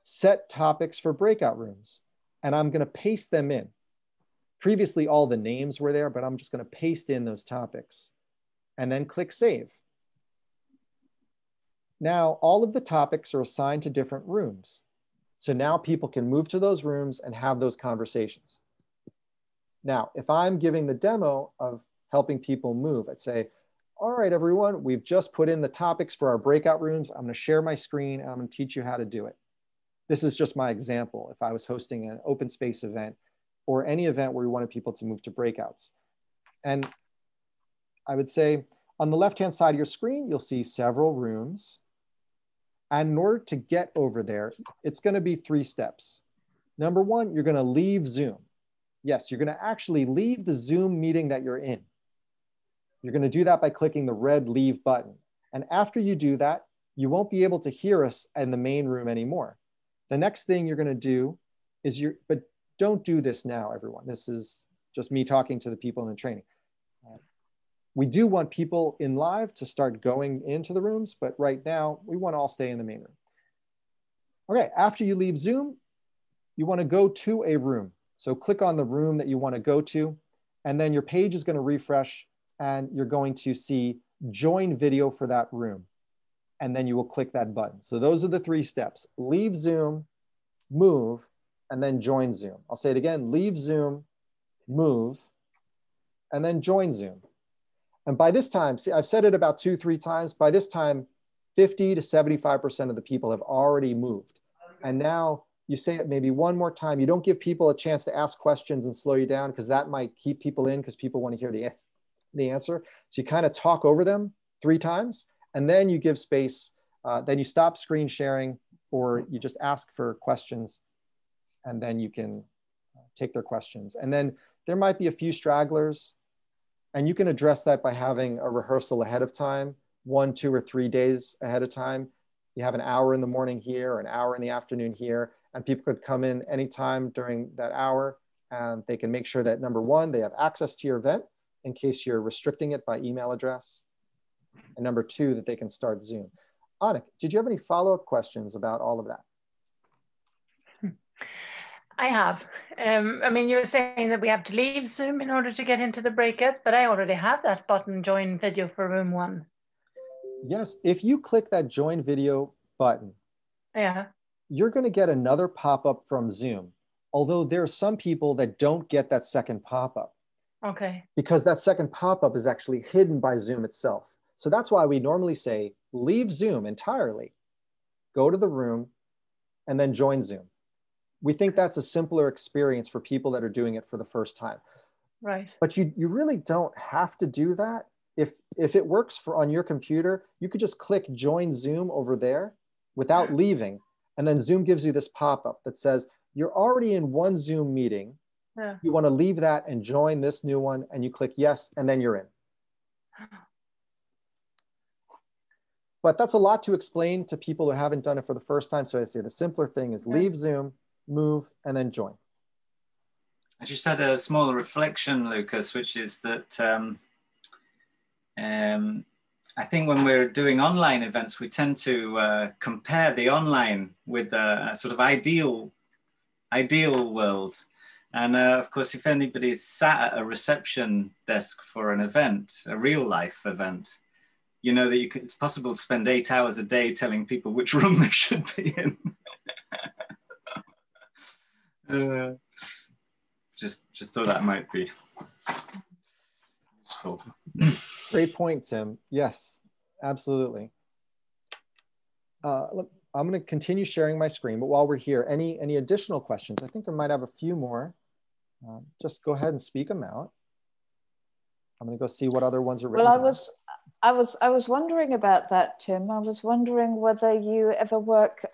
set topics for breakout rooms. And I'm going to paste them in. Previously, all the names were there, but I'm just going to paste in those topics and then click save. Now, all of the topics are assigned to different rooms. So now people can move to those rooms and have those conversations. Now, if I'm giving the demo of helping people move, I'd say, all right, everyone, we've just put in the topics for our breakout rooms. I'm going to share my screen and I'm going to teach you how to do it. This is just my example. If I was hosting an open space event or any event where we wanted people to move to breakouts. And I would say on the left-hand side of your screen, you'll see several rooms. And in order to get over there, it's going to be 3 steps. Number 1, you're going to leave Zoom. Yes, you're going to actually leave the Zoom meeting that you're in. You're going to do that by clicking the red leave button. And after you do that, you won't be able to hear us in the main room anymore. The next thing you're going to do is but don't do this now, everyone. This is just me talking to the people in the training. We do want people in live to start going into the rooms, but right now we want to all stay in the main room. Okay, after you leave Zoom, you want to go to a room. So click on the room that you want to go to, and then your page is going to refresh and you're going to see join video for that room. And then you will click that button. So those are the 3 steps: leave Zoom, move, and then join Zoom. I'll say it again: leave Zoom, move, and then join Zoom. And by this time, see, I've said it about 2-3 times. By this time, 50 to 75% of the people have already moved. And now you say it maybe one more time. You don't give people a chance to ask questions and slow you down, because that might keep people in, because people want to hear the answer. So you kind of talk over them 3 times, and then you give space. Then you stop screen sharing, or you just ask for questions, and then you can take their questions. And then there might be a few stragglers. And you can address that by having a rehearsal ahead of time, 1, 2, or 3 days ahead of time. You have an hour in the morning here, or an hour in the afternoon here, and people could come in anytime during that hour, and they can make sure that, number 1, they have access to your event in case you're restricting it by email address. And number 2, that they can start Zoom. Annik, did you have any follow-up questions about all of that? I have. I mean, you were saying that we have to leave Zoom in order to get into the breakouts, but I already have that button, join video for room 1. Yes, if you click that join video button, yeah, you're going to get another pop-up from Zoom. Although there are some people that don't get that second pop-up. Okay. Because that second pop-up is actually hidden by Zoom itself. So that's why we normally say, leave Zoom entirely, go to the room, and then join Zoom. We think that's a simpler experience for people that are doing it for the first time. Right. But you really don't have to do that. If it works on your computer, you could just click join Zoom over there without leaving. And then Zoom gives you this pop-up that says, you're already in one Zoom meeting. Yeah. You want to leave that and join this new one, and you click yes, and then you're in. But that's a lot to explain to people who haven't done it for the first time. So I say the simpler thing is leave Zoom, move, and then join. I just had a small reflection, Lucas, which is that I think when we're doing online events, we tend to compare the online with a sort of ideal world. And of course, if anybody's sat at a reception desk for an event, a real life event, you know that it's possible to spend 8 hours a day telling people which room they should be in. Just thought that might be useful. Great point, Tim. Yes, absolutely. I'm going to continue sharing my screen, but while we're here, any additional questions? I think I might have a few more. Just go ahead and speak them out. I'm going to go see what other ones are written. Well, I was wondering about that, Tim. I was wondering whether you ever work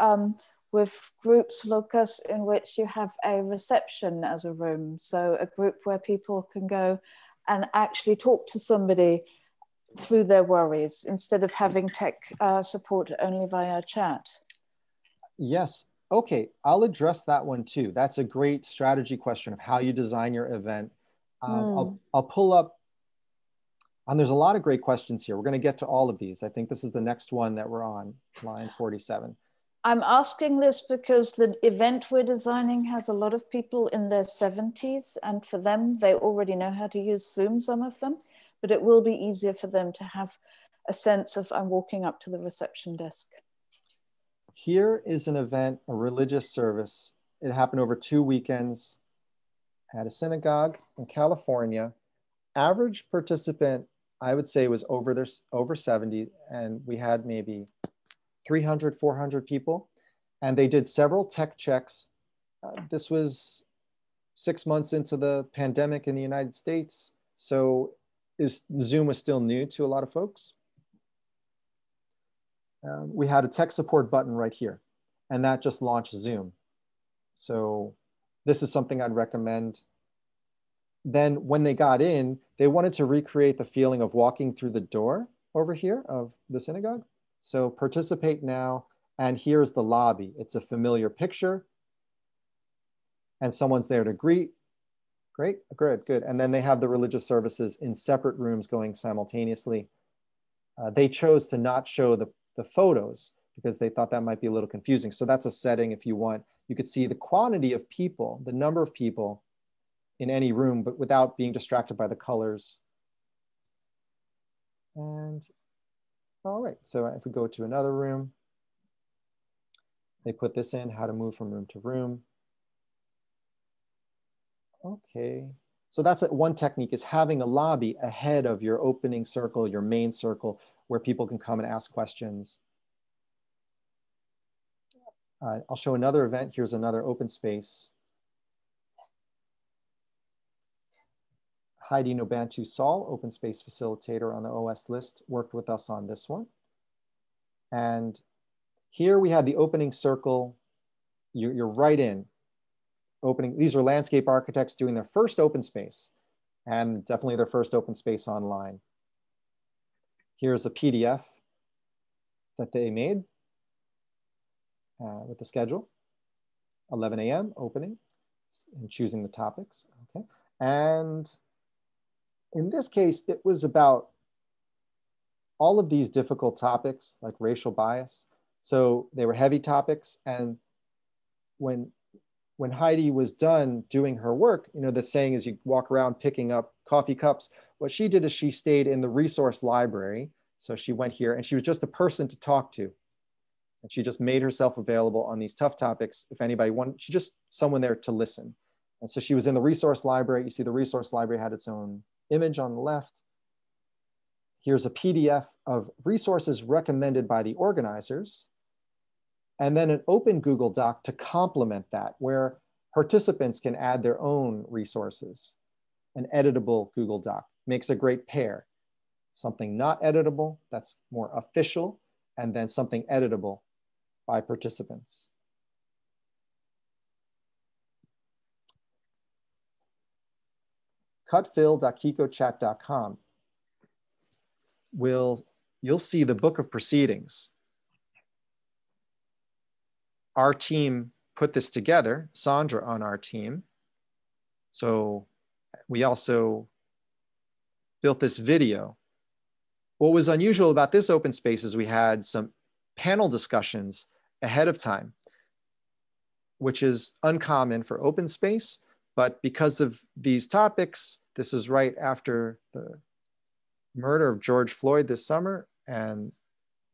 with groups, Lucas, in which you have a reception as a room. So a group where people can go and actually talk to somebody through their worries instead of having tech support only via chat. Yes. Okay, I'll address that one too. That's a great strategy question of how you design your event. I'll pull up, and there's a lot of great questions here. We're going to get to all of these. I think this is the next one that we're on, line 47. I'm asking this because the event we're designing has a lot of people in their 70s, and for them, they already know how to use Zoom, some of them, but it will be easier for them to have a sense of I'm walking up to the reception desk. Here is an event, a religious service. It happened over 2 weekends at a synagogue in California. Average participant, I would say, was over 70, and we had maybe 300, 400 people. And they did several tech checks. This was 6 months into the pandemic in the United States. So Zoom was still new to a lot of folks. We had a tech support button right here, and that just launched Zoom. So this is something I'd recommend. Then when they got in, they wanted to recreate the feeling of walking through the door over here of the synagogue. So participate now, and here's the lobby. It's a familiar picture, and someone's there to greet. Great, good, good. And then they have the religious services in separate rooms going simultaneously. They chose to not show the photos because they thought that might be a little confusing. So that's a setting if you want. You could see the quantity of people, the number of people in any room, but without being distracted by the colors. And all right, so if we go to another room, they put this in, how to move from room to room. Okay, so that's one technique, is having a lobby ahead of your opening circle, your main circle, where people can come and ask questions. I'll show another event. Here's another open space. Heidi Nobantu Saul, open space facilitator on the OS list, worked with us on this one. And here we have the opening circle. You're right in. Opening, these are landscape architects doing their first open space, and definitely their first open space online. Here's a PDF that they made with the schedule, 11 a.m. opening, and choosing the topics, okay? And in this case, it was about all of these difficult topics like racial bias. So they were heavy topics, and when Heidi was done doing her work, you know, the saying is you walk around picking up coffee cups. What she did is she stayed in the resource library. So she went here and she was just a person to talk to. And she just made herself available on these tough topics. If anybody wanted, she just someone there to listen. And so she was in the resource library. You see the resource library had its own image on the left. Here's a PDF of resources recommended by the organizers. And then an open Google Doc to complement that, where participants can add their own resources. An editable Google Doc makes a great pair. Something not editable, that's more official, and then something editable by participants. cutfill.kikochat.com. You'll see the book of proceedings. Our team put this together, Sandra on our team. So we also built this video. What was unusual about this open space is we had some panel discussions ahead of time, which is uncommon for open space, but because of these topics, this is right after the murder of George Floyd this summer, and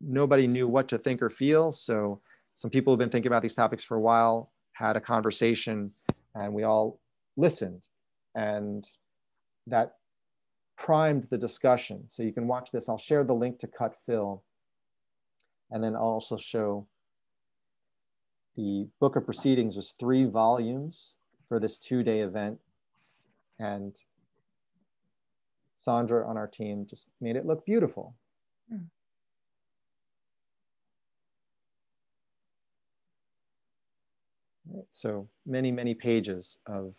nobody knew what to think or feel. So some people have been thinking about these topics for a while, had a conversation, and we all listened. And that primed the discussion. So you can watch this. I'll share the link to Cut Fill. And then I'll also show the book of proceedings was 3 volumes for this 2-day event. And Sandra on our team just made it look beautiful. So many, many pages of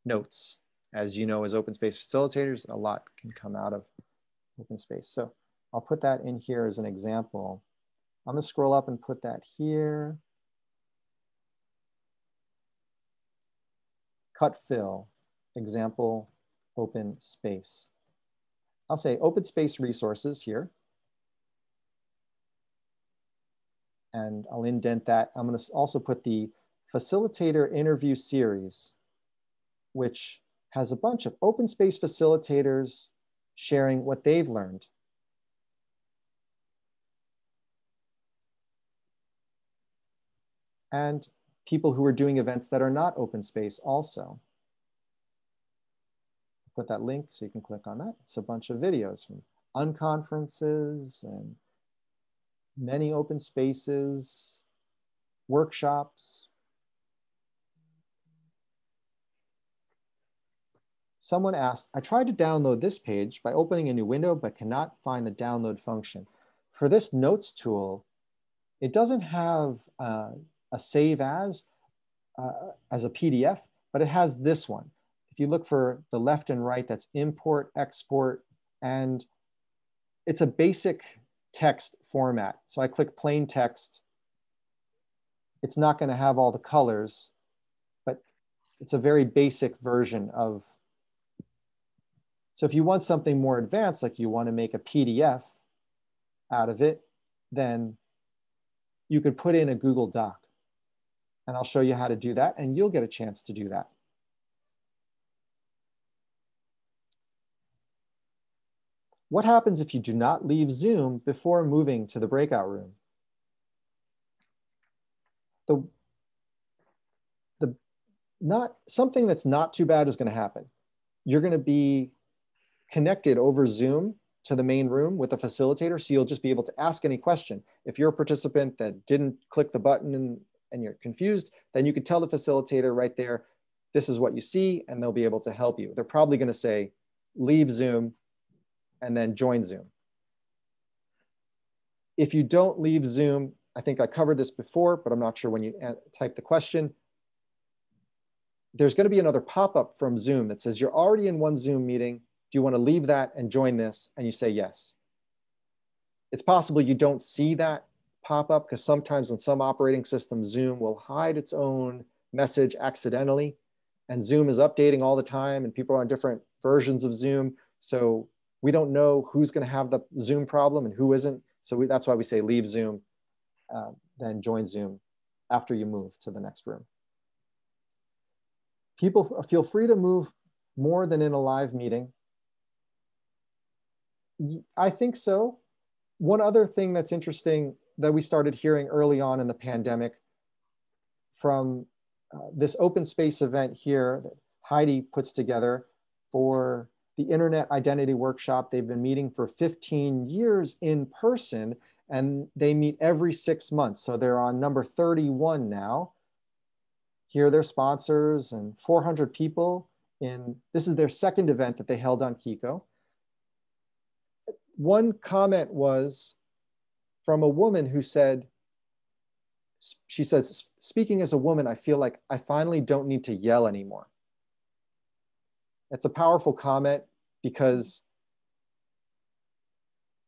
notes. As you know, as open space facilitators, a lot can come out of open space. So I'll put that in here as an example. I'm gonna scroll up and put that here. Cut fill, example, open space. I'll say open space resources here. And I'll indent that. I'm gonna also put the facilitator interview series, which has a bunch of open space facilitators sharing what they've learned. and people who are doing events that are not open space also. Put that link so you can click on that. It's a bunch of videos from unconferences and many open spaces, workshops. Someone asked, I tried to download this page by opening a new window, but cannot find the download function. For this notes tool, it doesn't have a save as a PDF, but it has this one. If you look for the left and right, that's import, export, and it's a basic text format. So I click plain text. It's not going to have all the colors, but it's a very basic version of. So if you want something more advanced, like you want to make a PDF out of it, then you could put in a Google Doc. And I'll show you how to do that, and you'll get a chance to do that. What happens if you do not leave Zoom before moving to the breakout room? Something that's not too bad is going to happen. You're going to be connected over Zoom to the main room with a facilitator, so you'll just be able to ask any question. If you're a participant that didn't click the button and you're confused, then you can tell the facilitator right there, this is what you see, and they'll be able to help you. They're probably going to say, leave Zoom and then join Zoom. If you don't leave Zoom, I think I covered this before, but I'm not sure when you type the question, there's going to be another pop-up from Zoom that says you're already in one Zoom meeting. Do you want to leave that and join this? And you say yes. It's possible you don't see that pop up because sometimes on some operating systems, Zoom will hide its own message accidentally. And Zoom is updating all the time and people are on different versions of Zoom. So we don't know who's going to have the Zoom problem and who isn't. So that's why we say leave Zoom, then join Zoom after you move to the next room. People feel free to move more than in a live meeting. I think so. One other thing that's interesting that we started hearing early on in the pandemic from this open space event here that Heidi puts together for the Internet Identity Workshop. They've been meeting for 15 years in person, and they meet every 6 months. So they're on number 31 now. Here are their sponsors and 400 people. This is their second event that they held on Kiko. One comment was from a woman who said, she says, speaking as a woman, I feel like I finally don't need to yell anymore. That's a powerful comment because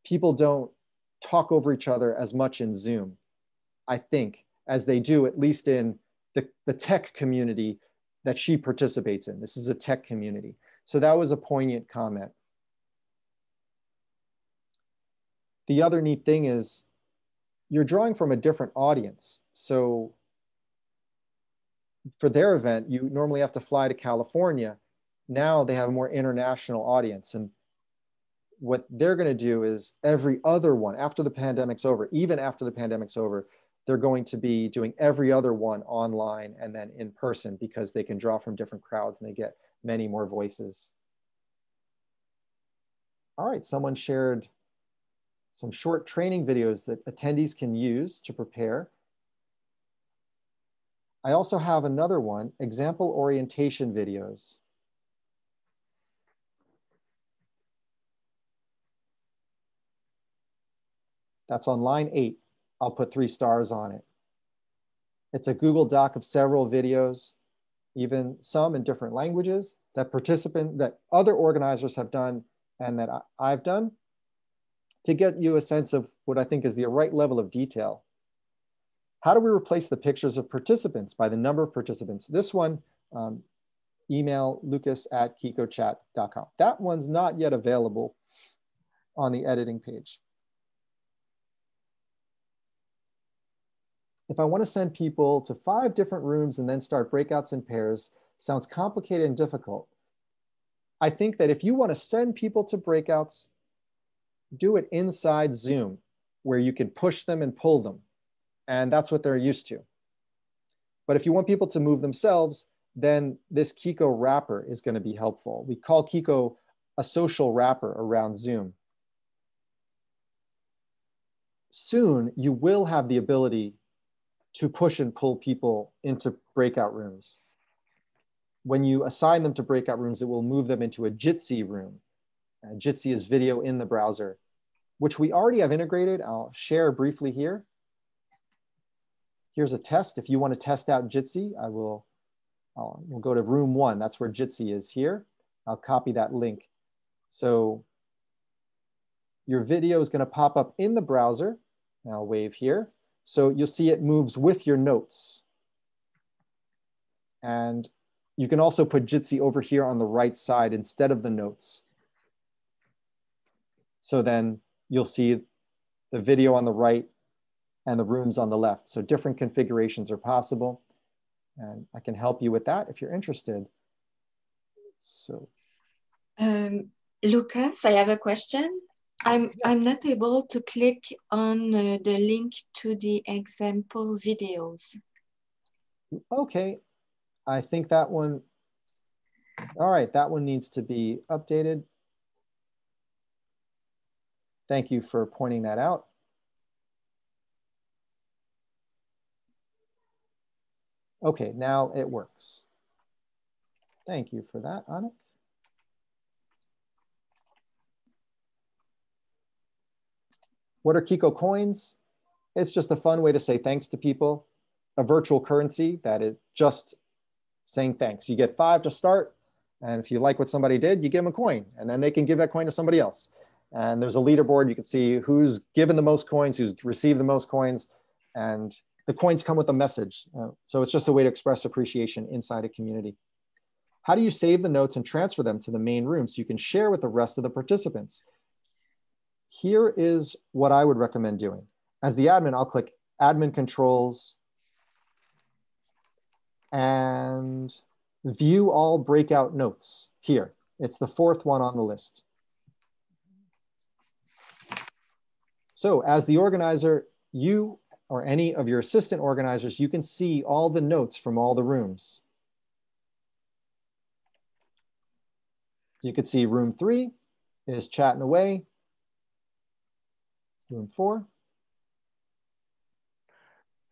people don't talk over each other as much in Zoom, I think, as they do, at least in the tech community that she participates in. This is a tech community. So that was a poignant comment. The other neat thing is you're drawing from a different audience. So for their event, you normally have to fly to California. Now they have a more international audience. And what they're going to do is every other one after the pandemic's over, even after the pandemic's over, they're going to be doing every other one online and then in person because they can draw from different crowds and they get many more voices. All right, someone shared some short training videos that attendees can use to prepare. I also have another one, example orientation videos. That's on line 8. I'll put 3 stars on it. It's a Google Doc of several videos, even some in different languages that other organizers have done and that I've done to get you a sense of what I think is the right level of detail. How do we replace the pictures of participants by the number of participants? This one, email lucas@qiqochat.com. That one's not yet available on the editing page. If I want to send people to 5 different rooms and then start breakouts in pairs, sounds complicated and difficult. I think that if you want to send people to breakouts, do it inside Zoom, where you can push them and pull them. And that's what they're used to. But if you want people to move themselves, then this Qiqo wrapper is going to be helpful. We call Qiqo a social wrapper around Zoom. Soon, you will have the ability to push and pull people into breakout rooms. When you assign them to breakout rooms, it will move them into a Jitsi room. Jitsi is video in the browser, which we already have integrated. I'll share briefly here. Here's a test. If you want to test out Jitsi, we'll go to room 1. That's where Jitsi is here. I'll copy that link. So your video is going to pop up in the browser. I'll wave here. So you'll see it moves with your notes. And you can also put Jitsi over here on the right side instead of the notes. So then you'll see the video on the right and the rooms on the left. So different configurations are possible. And I can help you with that if you're interested. So, Lucas, I have a question. I'm not able to click on the link to the example videos. Okay, I think that one, all right, that one needs to be updated. Thank you for pointing that out. Okay, now it works. Thank you for that, Anik. What are Qiqo coins? It's just a fun way to say thanks to people. A virtual currency that is just saying thanks. You get 5 to start, and if you like what somebody did, you give them a coin, and then they can give that coin to somebody else. And there's a leaderboard. You can see who's given the most coins, who's received the most coins, and the coins come with a message. So it's just a way to express appreciation inside a community. How do you save the notes and transfer them to the main room so you can share with the rest of the participants? Here is what I would recommend doing. As the admin, I'll click Admin Controls and View All Breakout Notes here. It's the 4th one on the list. So as the organizer, you or any of your assistant organizers, you can see all the notes from all the rooms. You could see room 3 is chatting away. Room 4.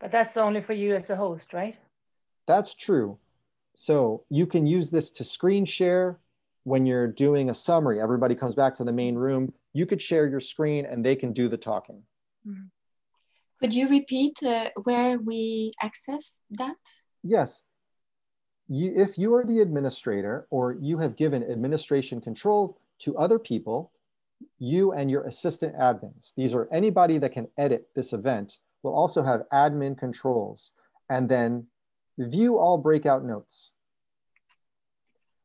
But that's only for you as a host, right? That's true. So you can use this to screen share when you're doing a summary. Everybody comes back to the main room. You could share your screen and they can do the talking. Mm-hmm. Could you repeat where we access that? Yes. If you are the administrator or you have given administration control to other people, you and your assistant admins, these are anybody that can edit this event, will also have admin controls, and then view all breakout notes.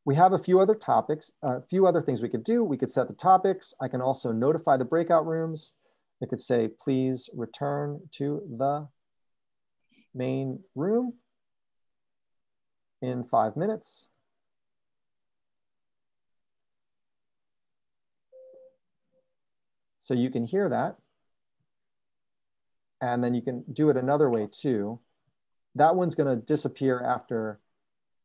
We have a few other topics, a few other things we could do. We could set the topics. I can also notify the breakout rooms. I could say, please return to the main room in 5 minutes. So you can hear that. And then you can do it another way too. That one's going to disappear after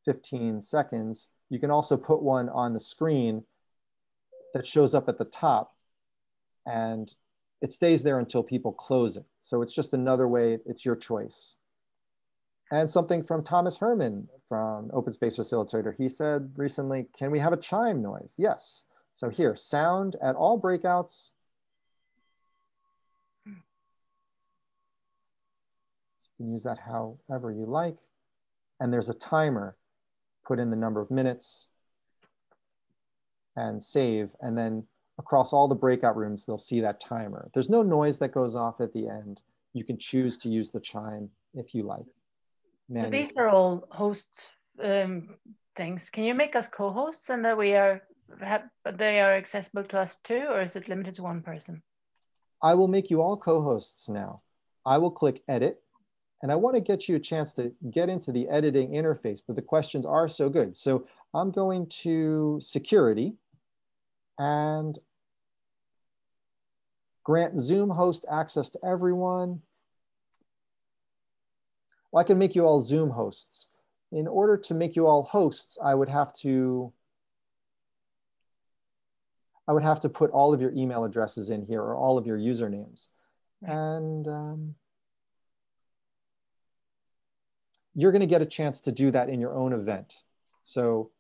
15 seconds. You can also put one on the screen that shows up at the top and it stays there until people close it. So it's just another way, it's your choice. And something from Thomas Herman from Open Space Facilitator. He said recently, can we have a chime noise? Yes. So here, sound at all breakouts. You can use that however you like. And there's a timer. Put in the number of minutes and save. And then across all the breakout rooms, they'll see that timer. There's no noise that goes off at the end. You can choose to use the chime if you like. So these are all host things. Can you make us co-hosts and that they are accessible to us too, or is it limited to one person? I will make you all co-hosts now. I will click edit. And I want to get you a chance to get into the editing interface, but the questions are so good. So I'm going to security and grant Zoom host access to everyone. Well, I can make you all Zoom hosts. In order to make you all hosts, I would have to put all of your email addresses in here or all of your usernames. And you're going to get a chance to do that in your own event. So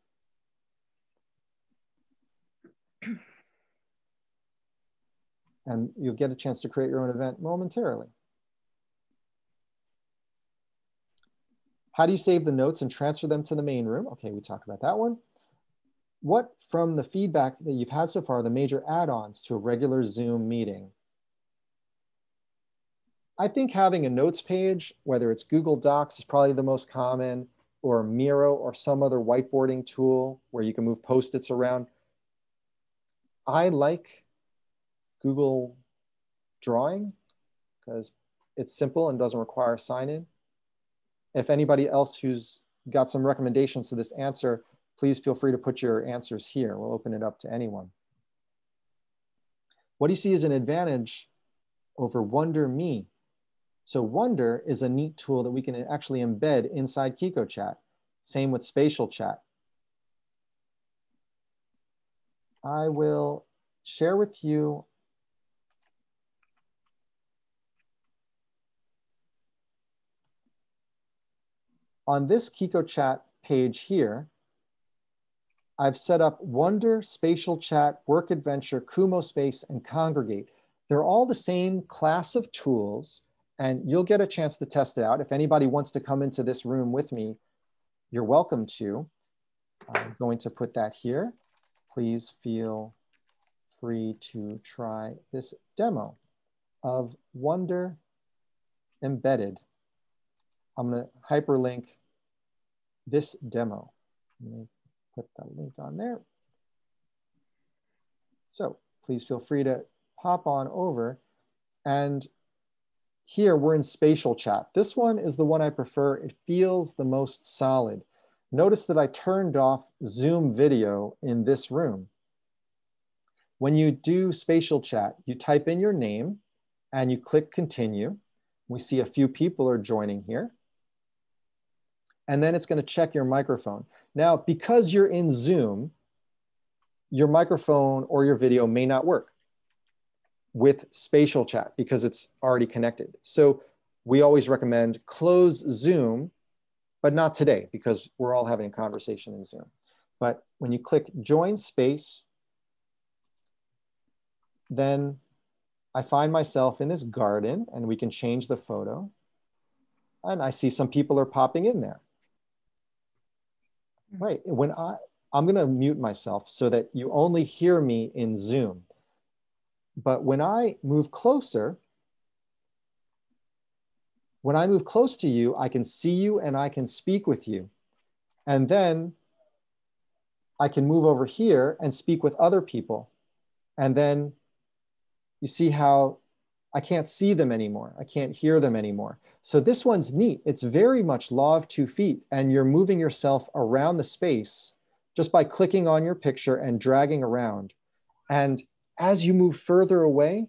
and you'll get a chance to create your own event momentarily. How do you save the notes and transfer them to the main room? Okay, we talked about that one. What from the feedback that you've had so far are the major add-ons to a regular Zoom meeting? I think having a notes page, whether it's Google Docs is probably the most common, or Miro or some other whiteboarding tool where you can move Post-its around. I like Google Drawing because it's simple and doesn't require sign-in. If anybody else who's got some recommendations to this answer, please feel free to put your answers here. We'll open it up to anyone. What do you see as an advantage over WonderMe? So Wonder is a neat tool that we can actually embed inside Qiqo Chat. Same with Spatial Chat. I will share with you on this Qiqo Chat page here. I've set up Wonder, Spatial Chat, Work Adventure, Kumo Space, and Congregate. They're all the same class of tools, and you'll get a chance to test it out. If anybody wants to come into this room with me, you're welcome to. I'm going to put that here. Please feel free to try this demo of Wonder Embedded. I'm going to hyperlink this demo. Let me put the link on there. So please feel free to hop on over. And here we're in Spatial Chat. This one is the one I prefer. It feels the most solid. Notice that I turned off Zoom video in this room. When you do Spatial Chat, you type in your name and you click continue. We see a few people are joining here. And then it's going to check your microphone. Now, because you're in Zoom, your microphone or your video may not work with Spatial Chat because it's already connected. So we always recommend close Zoom, but not today because we're all having a conversation in Zoom. But when you click join space, then I find myself in this garden and we can change the photo. And I see some people are popping in there. Right, when I'm gonna mute myself so that you only hear me in Zoom. But when I move closer, when I move close to you, I can see you and I can speak with you. And then I can move over here and speak with other people. And then you see how I can't see them anymore. I can't hear them anymore. So this one's neat. It's very much law of 2 feet, and you're moving yourself around the space just by clicking on your picture and dragging around. And as you move further away,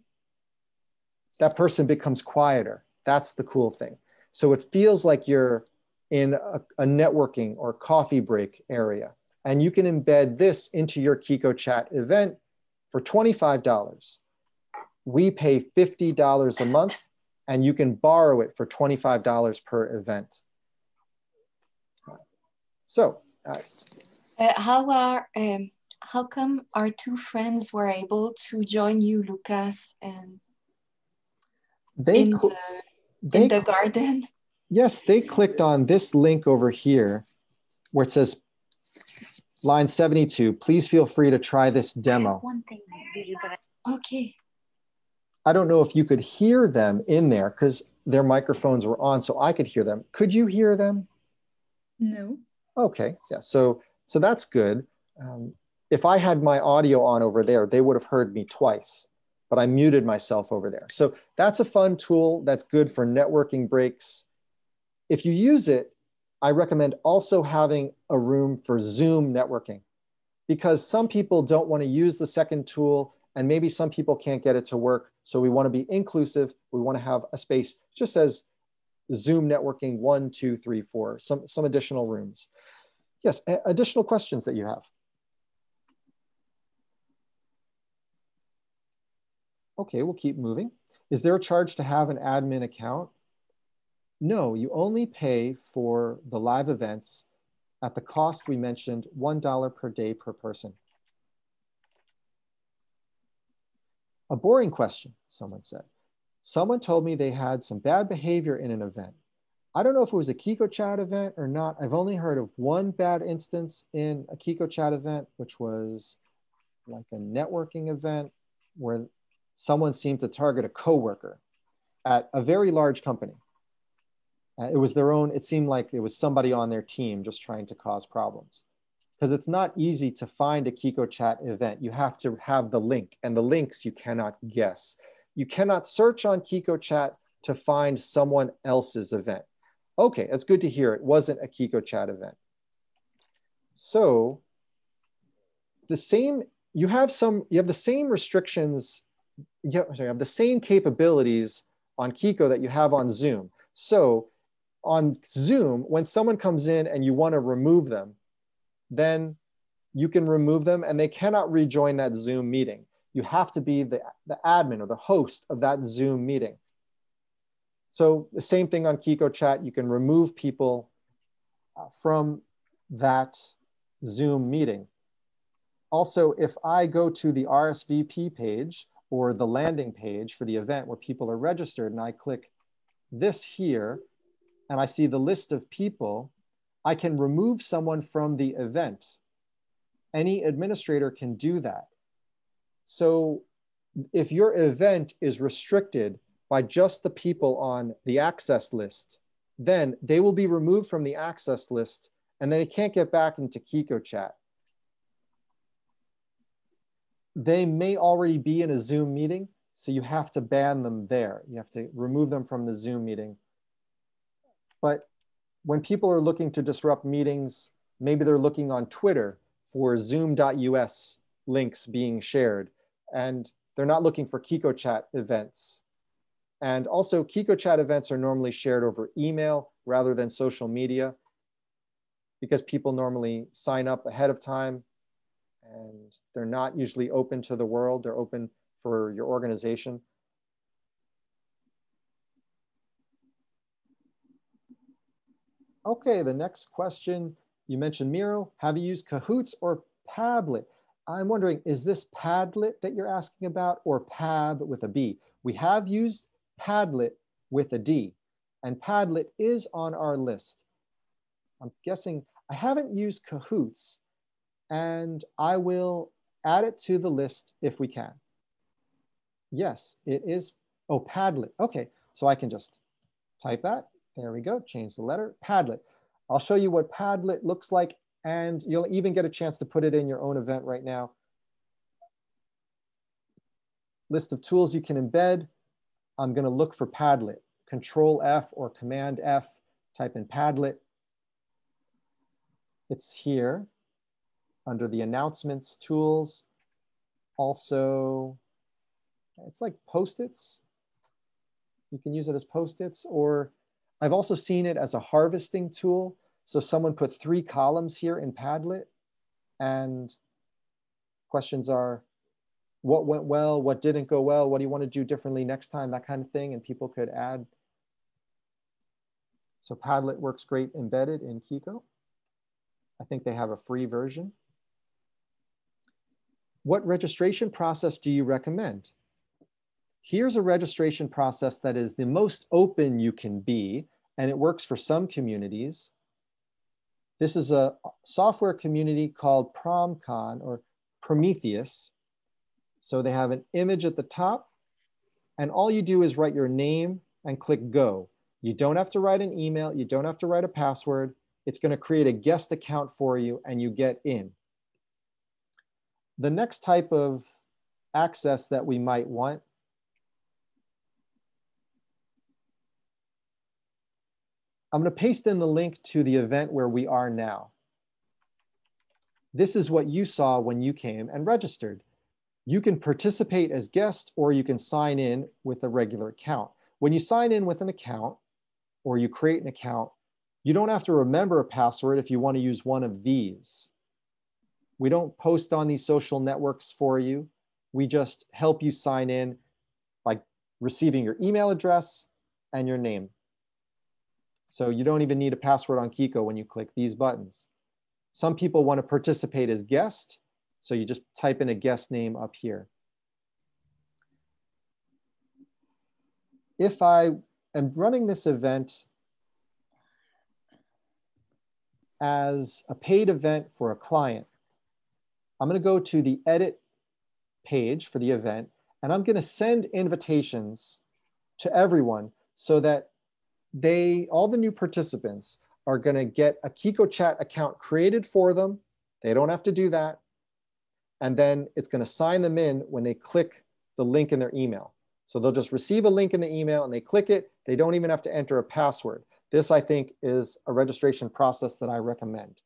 that person becomes quieter. That's the cool thing. So it feels like you're in a networking or coffee break area. And you can embed this into your Qiqo Chat event for $25. We pay $50 a month, and you can borrow it for $25 per event. So, how come our two friends were able to join you, Lucas, and in the garden? Yes, they clicked on this link over here where it says line 72. Please feel free to try this demo. One thing, okay. I don't know if you could hear them in there because their microphones were on, so I could hear them. Could you hear them? No. Okay, yeah, so that's good. If I had my audio on over there, they would have heard me twice, but I muted myself over there. So that's a fun tool that's good for networking breaks. If you use it, I recommend also having a room for Zoom networking because some people don't want to use the second tool and maybe some people can't get it to work. So we want to be inclusive. We want to have a space, just as Zoom networking 1, 2, 3, 4, some additional rooms. Yes, additional questions that you have. Okay, we'll keep moving. Is there a charge to have an admin account? No, you only pay for the live events at the cost we mentioned, $1 per day per person. A boring question, someone said. Someone told me they had some bad behavior in an event. I don't know if it was a Qiqo Chat event or not. I've only heard of one bad instance in a Qiqo Chat event, which was like a networking event where someone seemed to target a coworker at a very large company. It was their own, it seemed like it was somebody on their team just trying to cause problems. Because it's not easy to find a Qiqo Chat event. You have to have the link, and the links you cannot guess. You cannot search on Qiqo Chat to find someone else's event. Okay, that's good to hear. It wasn't a Qiqo Chat event. So the same, you have the same restrictions, you have the same capabilities on Qiqo that you have on Zoom. So on Zoom, when someone comes in and you want to remove them, then you can remove them and they cannot rejoin that Zoom meeting. You have to be the admin or the host of that Zoom meeting. So the same thing on Qiqo Chat, you can remove people from that Zoom meeting. Also, if I go to the RSVP page or the landing page for the event where people are registered and I click this here and I see the list of people, I can remove someone from the event. Any administrator can do that. So if your event is restricted by just the people on the access list, then they will be removed from the access list and they can't get back into Qiqo Chat. They may already be in a Zoom meeting, so you have to ban them there. You have to remove them from the Zoom meeting. But when people are looking to disrupt meetings, maybe they're looking on Twitter for zoom.us links being shared, and they're not looking for Qiqo Chat events. And also Qiqo Chat events are normally shared over email rather than social media because people normally sign up ahead of time and they're not usually open to the world. They're open for your organization. Okay, the next question, you mentioned Miro. Have you used Kahoots or Padlet? I'm wondering, is this Padlet that you're asking about or Pab with a B? We have used Padlet with a D, and Padlet is on our list. I'm guessing I haven't used Kahoots, and I will add it to the list if we can. Yes, it is, oh, Padlet. Okay, so I can just type that. There we go, change the letter, Padlet. I'll show you what Padlet looks like, and you'll even get a chance to put it in your own event right now. List of tools you can embed. I'm gonna look for Padlet. Control F or Command F, type in Padlet. It's here under the announcements tools. Also, it's like Post-its. You can use it as Post-its, or I've also seen it as a harvesting tool. So someone put 3 columns here in Padlet, and questions are, what went well, what didn't go well, what do you want to do differently next time, that kind of thing, and people could add. So Padlet works great embedded in Kiko. I think they have a free version. What registration process do you recommend? Here's a registration process that is the most open you can be, and it works for some communities. This is a software community called PromCon or Prometheus. So they have an image at the top, and all you do is write your name and click go. You don't have to write an email, you don't have to write a password. It's going to create a guest account for you and you get in. The next type of access that we might want I'm going to paste in the link to the event where we are now. This is what you saw when you came and registered. You can participate as guest or you can sign in with a regular account. When you sign in with an account, or you create an account, you don't have to remember a password if you want to use one of these. We don't post on these social networks for you. We just help you sign in by receiving your email address and your name. So you don't even need a password on Qiqo when you click these buttons. Some people want to participate as guest, so you just type in a guest name up here. If I am running this event as a paid event for a client, I'm going to go to the edit page for the event, and I'm going to send invitations to everyone so that all the new participants are going to get a Qiqo Chat account created for them. They don't have to do that. And then it's going to sign them in when they click the link in their email. So they'll just receive a link in the email and they click it. They don't even have to enter a password. This, I think, is a registration process that I recommend.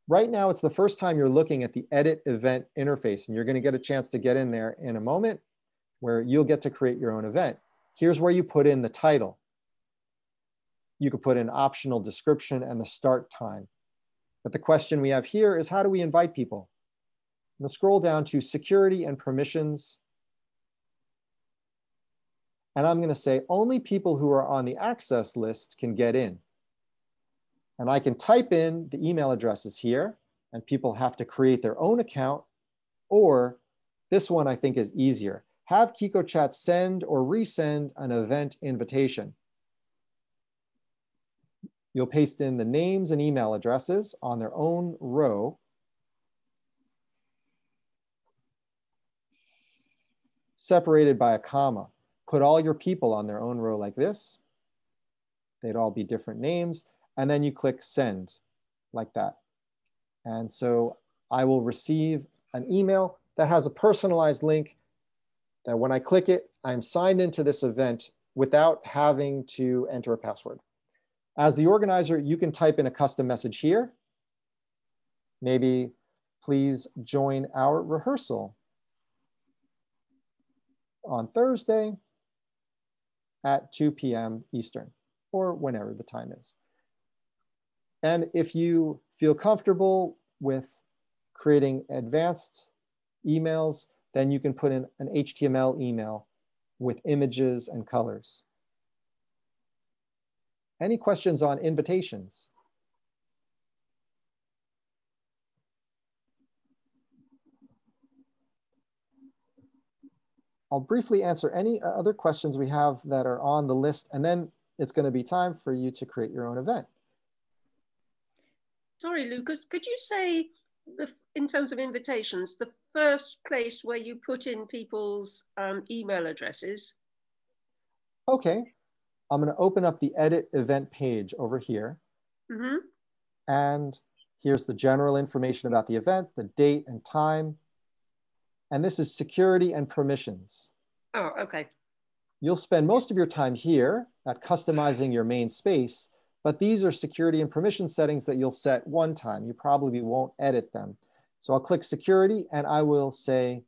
Right now, it's the first time you're looking at the edit event interface, and you're going to get a chance to get in there in a moment where you'll get to create your own event. Here's where you put in the title. You could put in optional description and the start time. But the question we have here is, how do we invite people? I'm going to scroll down to security and permissions. And I'm going to say only people who are on the access list can get in. And I can type in the email addresses here, and people have to create their own account. Or this one I think is easier. Have Qiqo Chat send or resend an event invitation. You'll paste in the names and email addresses on their own row. Separated by a comma. Put all your people on their own row like this. They'd all be different names. And then you click send like that. And so I will receive an email that has a personalized link that when I click it, I'm signed into this event without having to enter a password. As the organizer, you can type in a custom message here. Maybe, please join our rehearsal on Thursday at 2 p.m. Eastern, or whenever the time is. And if you feel comfortable with creating advanced emails, then you can put in an HTML email with images and colors. Any questions on invitations? I'll briefly answer any other questions we have that are on the list, and then it's going to be time for you to create your own event. Sorry, Lucas, could you say, in terms of invitations, the first place where you put in people's email addresses? Okay, I'm going to open up the edit event page over here. Mm-hmm. And here's the general information about the event, the date and time. And this is security and permissions. Oh, okay. You'll spend most of your time here at customizing your main space, but these are security and permission settings that you'll set one time. You probably won't edit them. So I'll click security and I will say,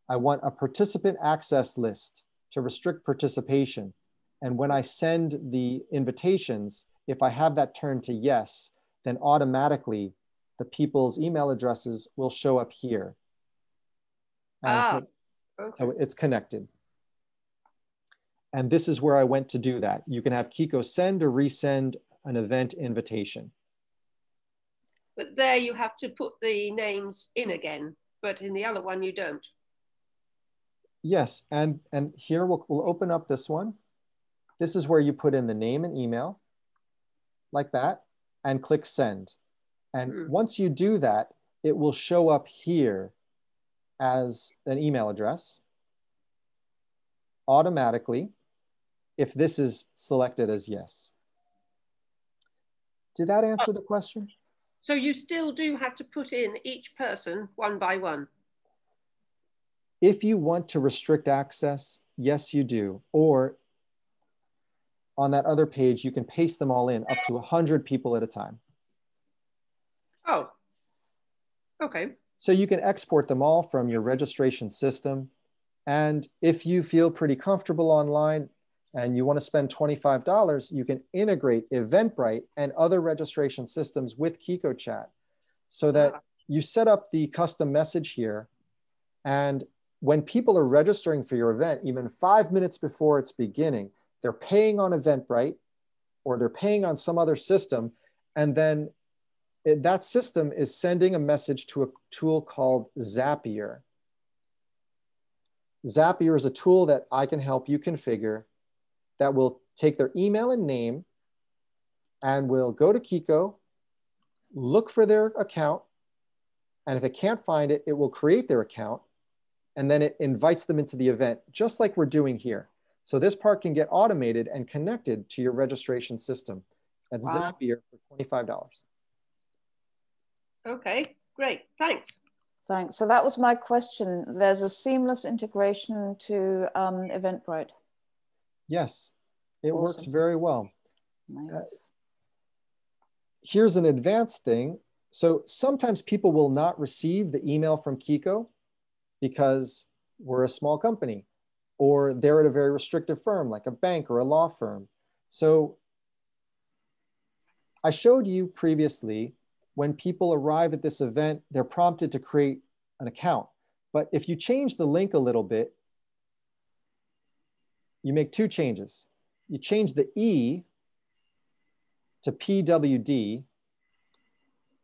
I want a participant access list to restrict participation. And when I send the invitations, if I have that turned to yes, then automatically the people's email addresses will show up here. And so it's connected. And this is where I went to do that. You can have Qiqo send or resend an event invitation. But there you have to put the names in again, but in the other one you don't. Yes, and here we'll open up this one. This is where you put in the name and email, like that, and click send. And once you do that, it will show up here as an email address automatically if this is selected as yes. Did that answer the question? So you still do have to put in each person one by one? If you want to restrict access, yes, you do. Or on that other page, you can paste them all in up to 100 people at a time. Oh, okay. So you can export them all from your registration system. And if you feel pretty comfortable online, and you want to spend $25, you can integrate Eventbrite and other registration systems with Qiqo Chat so that you set up the custom message here. And when people are registering for your event, even 5 minutes before it's beginning, they're paying on Eventbrite or they're paying on some other system. And then that system is sending a message to a tool called Zapier. Zapier is a tool that I can help you configure that will take their email and name and will go to Kiko, look for their account, and if it can't find it, it will create their account, and then it invites them into the event, just like we're doing here. So this part can get automated and connected to your registration system at Zapier for $25. Okay, great, thanks. Thanks. So that was my question. There's a seamless integration to Eventbrite. Yes, it Awesome. works very well. Nice. Here's an advanced thing. So sometimes people will not receive the email from Kiko because we're a small company or they're at a very restrictive firm like a bank or a law firm. So I showed you previously when people arrive at this event, they're prompted to create an account. But if you change the link a little bit, you make two changes. You change the E to PWD,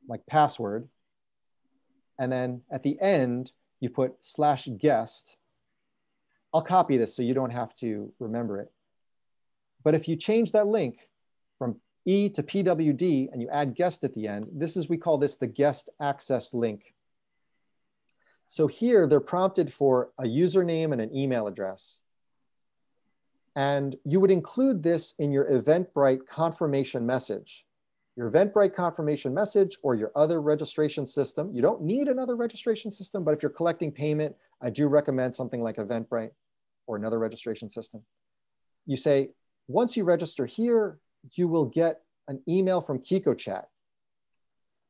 like password. And then at the end, you put /guest. I'll copy this so you don't have to remember it. But if you change that link from E to PWD and you add guest at the end, we call this the guest access link. So here they're prompted for a username and an email address. And you would include this in your Eventbrite confirmation message. Your Eventbrite confirmation message or your other registration system. You don't need another registration system, but if you're collecting payment, I do recommend something like Eventbrite or another registration system. You say, once you register here, you will get an email from Qiqo Chat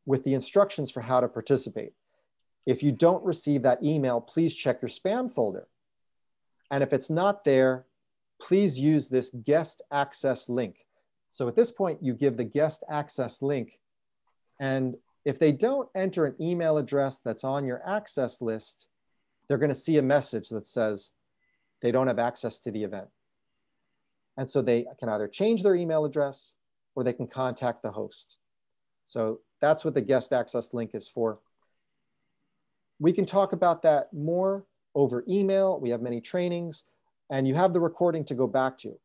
with the instructions for how to participate. If you don't receive that email, please check your spam folder. And if it's not there, please use this guest access link. So at this point, you give the guest access link. And if they don't enter an email address that's on your access list, they're going to see a message that says they don't have access to the event. And so they can either change their email address or they can contact the host. So that's what the guest access link is for. We can talk about that more over email. We have many trainings and you have the recording to go back to.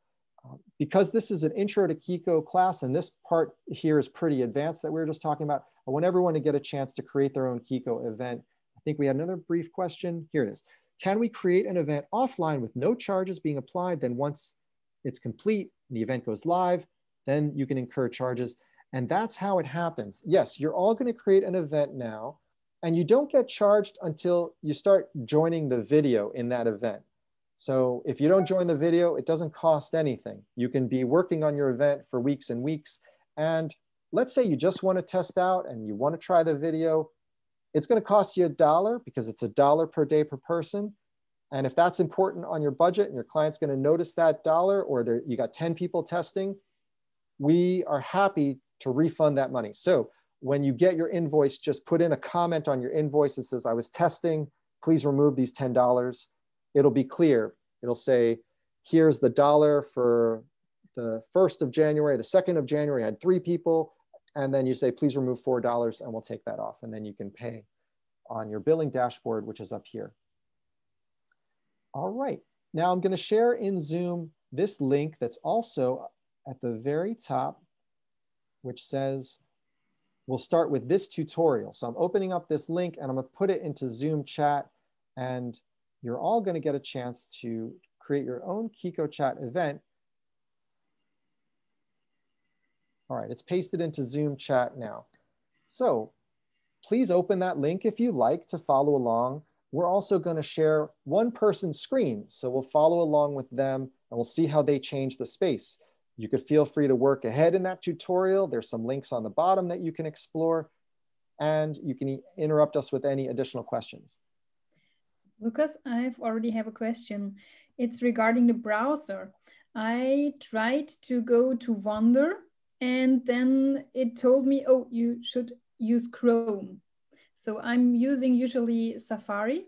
Because this is an intro to Kiko class and this part here is pretty advanced that we were just talking about, I want everyone to get a chance to create their own Kiko event. I think we had another brief question. Here it is. Can we create an event offline with no charges being applied? Then once it's complete, the event goes live, then you can incur charges. And that's how it happens. Yes, you're all going to create an event now and you don't get charged until you start joining the video in that event. So if you don't join the video, it doesn't cost anything. You can be working on your event for weeks and weeks. And let's say you just want to test out and you want to try the video. It's going to cost you $1 because it's $1 per day per person. And if that's important on your budget and your client's going to notice that $1 or you got 10 people testing, we are happy to refund that money. So when you get your invoice, just put in a comment on your invoice that says, I was testing, please remove these $10. It'll be clear. It'll say, here's the $1 for the 1st of January, the 2nd of January, I had 3 people. And then you say, please remove $4 and we'll take that off. And then you can pay on your billing dashboard, which is up here. All right, now I'm gonna share in Zoom this link that's also at the very top, which says, we'll start with this tutorial. So I'm opening up this link and I'm gonna put it into Zoom chat and you're all gonna get a chance to create your own Qiqo Chat event. All right, it's pasted into Zoom chat now. So please open that link if you like to follow along. We're also gonna share one person's screen. So we'll follow along with them and we'll see how they change the space. You could feel free to work ahead in that tutorial. There's some links on the bottom that you can explore and you can interrupt us with any additional questions. Lucas, I already have a question. It's regarding the browser. I tried to go to Wander, and then it told me, oh, you should use Chrome. So I'm using usually Safari.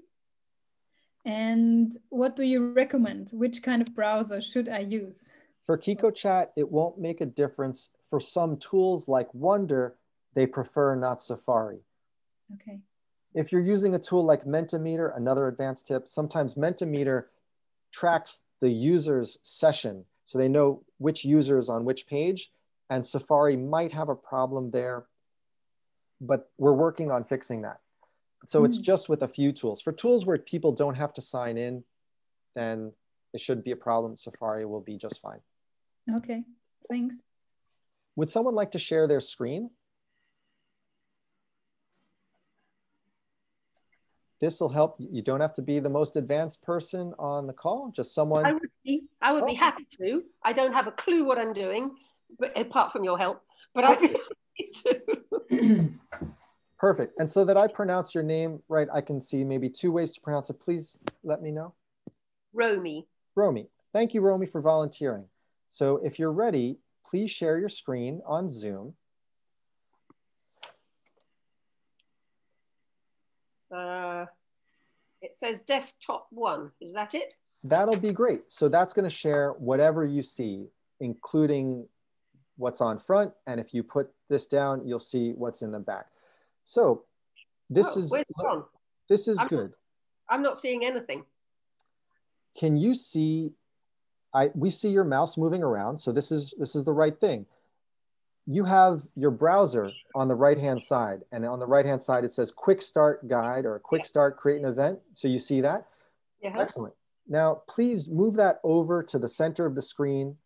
And what do you recommend? Which kind of browser should I use? For Qiqo Chat, it won't make a difference. For some tools like Wonder, they prefer not Safari. Okay. If you're using a tool like Mentimeter, another advanced tip, sometimes Mentimeter tracks the user's session, so they know which user is on which page, and Safari might have a problem there, but we're working on fixing that. So it's just with a few tools. For tools where people don't have to sign in, then it shouldn't be a problem. Safari will be just fine. Okay, thanks. Would someone like to share their screen? This will help. You don't have to be the most advanced person on the call, just someone. I would be happy to. I don't have a clue what I'm doing, but apart from your help, but I'd be happy to. Perfect. And so that I pronounce your name right, I can see maybe 2 ways to pronounce it. Please let me know. Romy. Romy. Thank you, Romy, for volunteering. So if you're ready, please share your screen on Zoom. It says desktop 1. Is that it? That'll be great. So that's going to share whatever you see, including what's on front. And if you put this down, you'll see what's in the back. So this is good. I'm not seeing anything. Can you see? We see your mouse moving around. So this is the right thing. You have your browser on the right-hand side, and on the right-hand side, it says quick start guide or quick start create an event. So you see that? Yeah. Excellent. Now, please move that over to the center of the screen.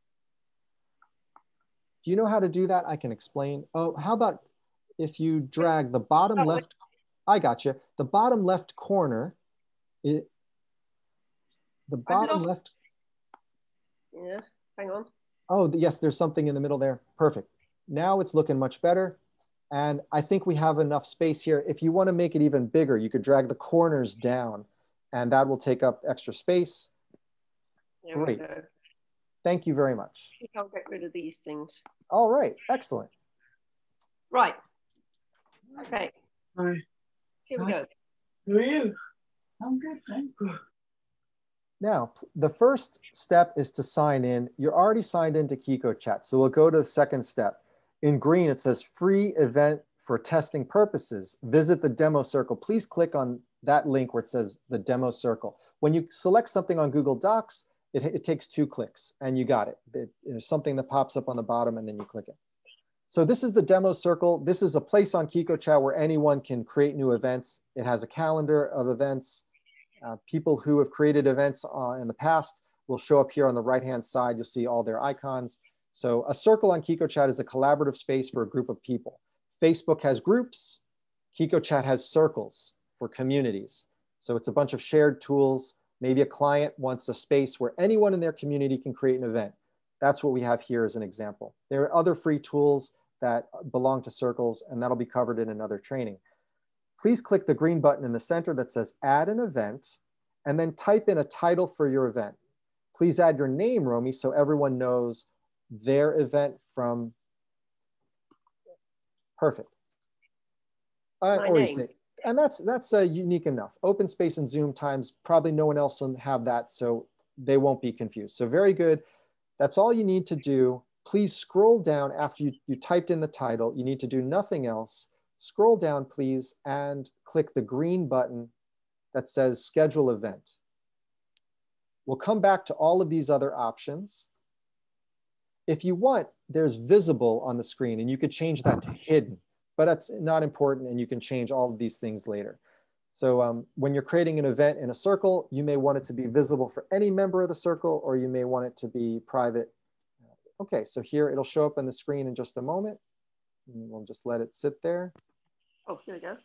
Do you know how to do that? I can explain. Oh, how about if you drag the bottom left, I got you. The bottom left corner, the bottom left. Yeah, hang on. Oh, yes, there's something in the middle there. Perfect. Now it's looking much better. And I think we have enough space here. If you want to make it even bigger, you could drag the corners down and that will take up extra space. Great. Thank you very much. I think I'll get rid of these things. All right, excellent. Right. Okay. Hi. Here we go. Who are you? I'm good, thanks. Now, the first step is to sign in. You're already signed into Qiqo Chat, so we'll go to the second step. In green, it says free event for testing purposes. Visit the demo circle. Please click on that link where it says the demo circle. When you select something on Google Docs, it takes 2 clicks and you got it. There's something that pops up on the bottom and then you click it. So this is the demo circle. This is a place on Qiqo Chat where anyone can create new events. It has a calendar of events. People who have created events in the past will show up here on the right-hand side. You'll see all their icons. So a circle on Qiqo Chat is a collaborative space for a group of people. Facebook has groups. Qiqo Chat has circles for communities. So it's a bunch of shared tools. Maybe a client wants a space where anyone in their community can create an event. That's what we have here as an example. There are other free tools that belong to circles, and that'll be covered in another training. Please click the green button in the center that says add an event, and then type in a title for your event. Please add your name, Romy, so everyone knows their event from. Perfect. And that's unique enough. Open space and Zoom times, probably no one else will have that, so they won't be confused. So very good. That's all you need to do. Please scroll down after you typed in the title. You need to do nothing else. Scroll down, please, and click the green button that says schedule event. We'll come back to all of these other options. If you want, there's visible on the screen, and you could change that to hidden, but that's not important, and you can change all of these things later. So when you're creating an event in a circle, you may want it to be visible for any member of the circle, or you may want it to be private. Okay, so here it'll show up on the screen in just a moment. And we'll just let it sit there. Oh, here we go.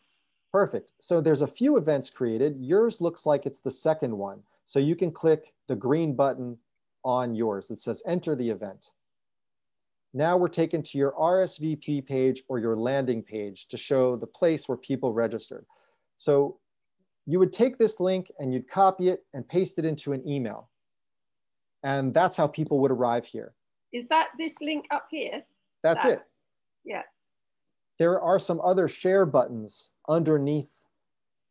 Perfect. So there's a few events created. Yours looks like it's the second one. So you can click the green button on yours. It says enter the event. Now we're taken to your RSVP page or your landing page to show the place where people registered. So you would take this link and you'd copy it and paste it into an email. And that's how people would arrive here. Is that this link up here? That's it. Yeah. There are some other share buttons underneath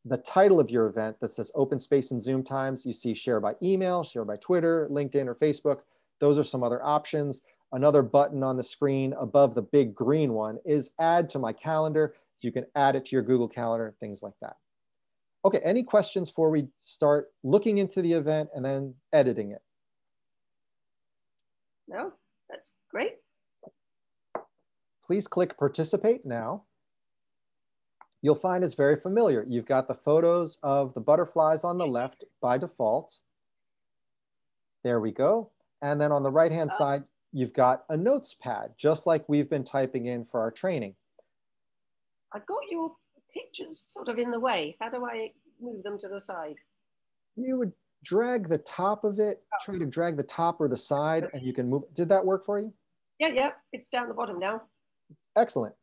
the title of your event that says open space and Zoom times. You see share by email, share by Twitter, LinkedIn, or Facebook. Those are some other options. Another button on the screen above the big green one is add to my calendar. So you can add it to your Google Calendar, things like that. Okay, any questions before we start looking into the event and then editing it? No, that's great. Please click participate now. You'll find it's very familiar. You've got the photos of the butterflies on the left by default. There we go. And then on the right-hand side, you've got a notes pad, just like we've been typing in for our training. I've got your pictures sort of in the way. How do I move them to the side? You would drag the top of it, try to drag the top or the side, and you can move. Did that work for you? Yeah, it's down the bottom now. Excellent.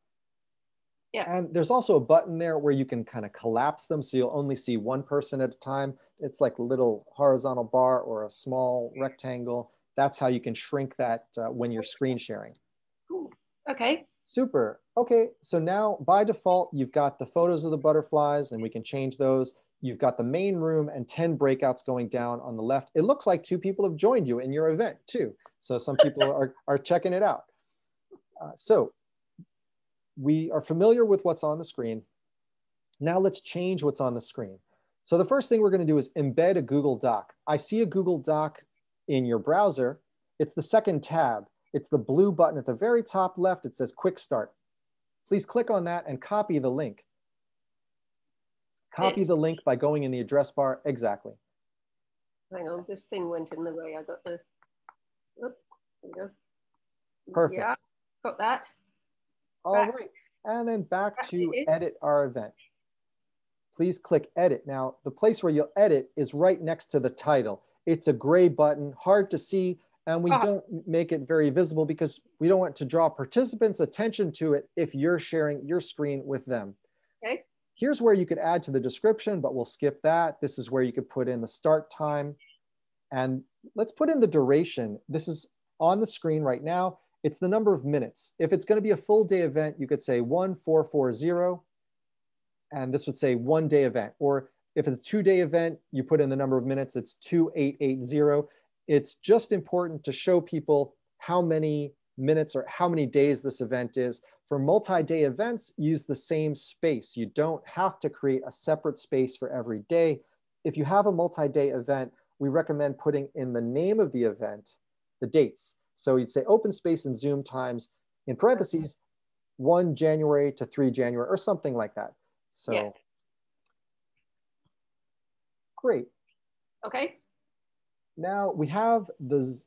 Yeah. And there's also a button there where you can kind of collapse them so you'll only see one person at a time. It's like a little horizontal bar or a small rectangle. That's how you can shrink that when you're screen sharing. Cool. Okay. Super. Okay, so now by default, you've got the photos of the butterflies and we can change those. You've got the main room and 10 breakouts going down on the left. It looks like 2 people have joined you in your event too. So some people are checking it out. So we are familiar with what's on the screen. Now let's change what's on the screen. So the first thing we're going to do is embed a Google Doc. I see a Google Doc in your browser. It's the second tab. It's the blue button at the very top left. It says Quick Start. Please click on that and copy the link. Copy the link by going in the address bar. Exactly. Hang on, this thing went in the way. I got the, oh, there we go. Perfect. Yeah, got that. All right, and then back to edit our event. Please click edit. Now, the place where you'll edit is right next to the title. It's a gray button, hard to see, and we don't make it very visible because we don't want to draw participants' attention to it if you're sharing your screen with them. Okay. Here's where you could add to the description, but we'll skip that. This is where you could put in the start time. And let's put in the duration. This is on the screen right now. It's the number of minutes. If it's going to be a full day event, you could say 1440, and this would say 1 day event. Or if it's a 2-day event, you put in the number of minutes, it's 2880. It's just important to show people how many minutes or how many days this event is. For multi-day events, use the same space. You don't have to create a separate space for every day. If you have a multi-day event, we recommend putting in the name of the event, the dates. So you'd say open space and Zoom times, in parentheses, 1 January to 3 January, or something like that. So, yeah. Great. Okay. Now we have the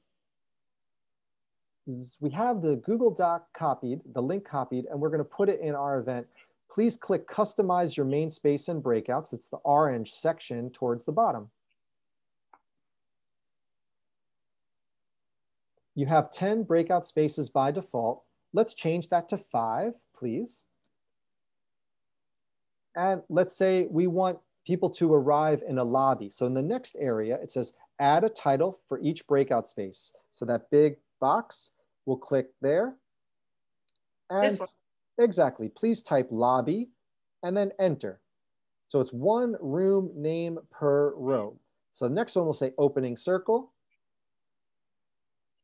Google Doc copied, the link copied, and we're going to put it in our event. Please click Customize Your Main Space and Breakouts. It's the orange section towards the bottom. You have 10 breakout spaces by default. Let's change that to 5, please. And let's say we want people to arrive in a lobby. So in the next area, it says add a title for each breakout space. So that big box, we'll click there. And this one. Exactly, please type lobby and then enter. So it's 1 room name per row. So the next one will say opening circle.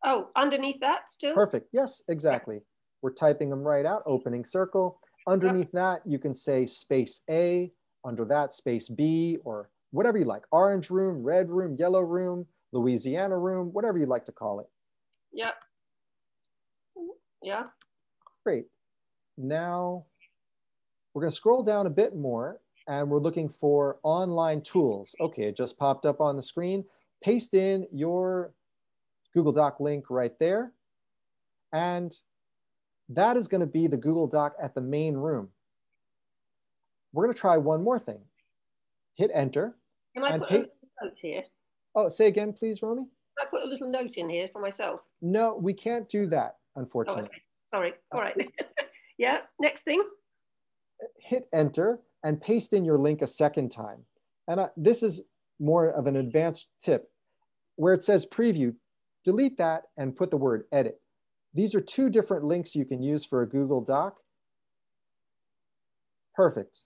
Oh, underneath that still? Perfect, yes, exactly. We're typing them right out, opening circle. Underneath that, you can say space A, under that space B, or whatever you like. Orange room, red room, yellow room, Louisiana room, whatever you'd like to call it. Yeah. Yeah. Great. Now, we're going to scroll down a bit more, and we're looking for online tools. Okay, it just popped up on the screen. Paste in your Google Doc link right there. And that is going to be the Google Doc at the main room. We're going to try one more thing. Hit enter. Can I put a little note here? Oh, say again, please, Romy. Can I put a little note in here for myself? No, we can't do that, unfortunately. Oh, okay. Sorry. All right. Yeah, next thing. Hit enter and paste in your link a second time. And this is more of an advanced tip. Where it says preview, delete that and put the word edit. These are two different links you can use for a Google Doc. Perfect.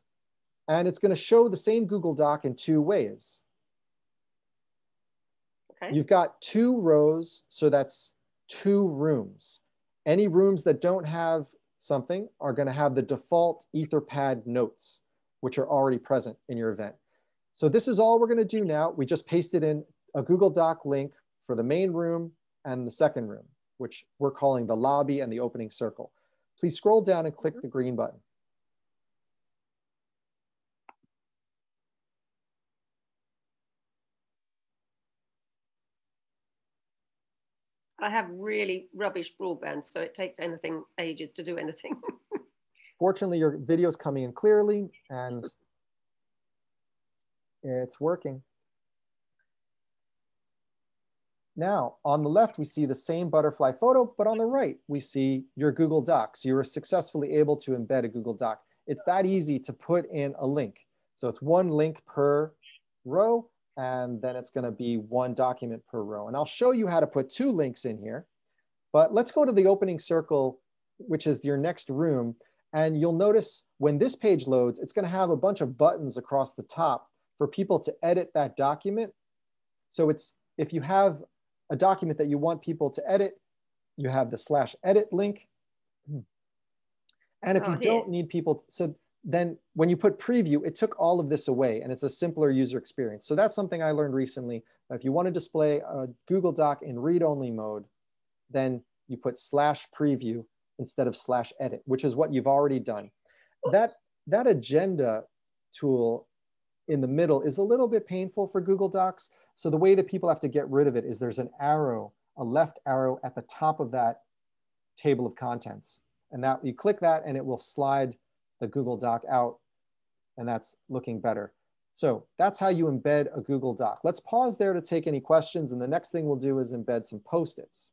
And it's going to show the same Google Doc in two ways. Okay. You've got 2 rows, so that's 2 rooms. Any rooms that don't have something are going to have the default Etherpad notes, which are already present in your event. So this is all we're going to do now. We just pasted in a Google Doc link for the main room and the second room, which we're calling the lobby and the opening circle. Please scroll down and click the green button. I have really rubbish broadband, so it takes ages to do anything. Fortunately, your video is coming in clearly and it's working. Now, on the left, we see the same butterfly photo, but on the right, we see your Google Docs. You were successfully able to embed a Google Doc. It's that easy to put in a link. So it's 1 link per row, and then it's going to be 1 document per row. And I'll show you how to put 2 links in here. But let's go to the opening circle, which is your next room. And you'll notice when this page loads, it's going to have a bunch of buttons across the top for people to edit that document. So it's, if you have a document that you want people to edit, you have the /edit link. And if you don't need people, so then when you put preview, it took all of this away and it's a simpler user experience. So that's something I learned recently. If you want to display a Google Doc in read-only mode, then you put /preview instead of /edit, which is what you've already done. That agenda tool in the middle is a little bit painful for Google Docs. So the way that people have to get rid of it is there's an arrow, a left arrow at the top of that table of contents. And that you click that and it will slide the Google Doc out, and that's looking better. So that's how you embed a Google Doc. Let's pause there to take any questions. And the next thing we'll do is embed some Post-its.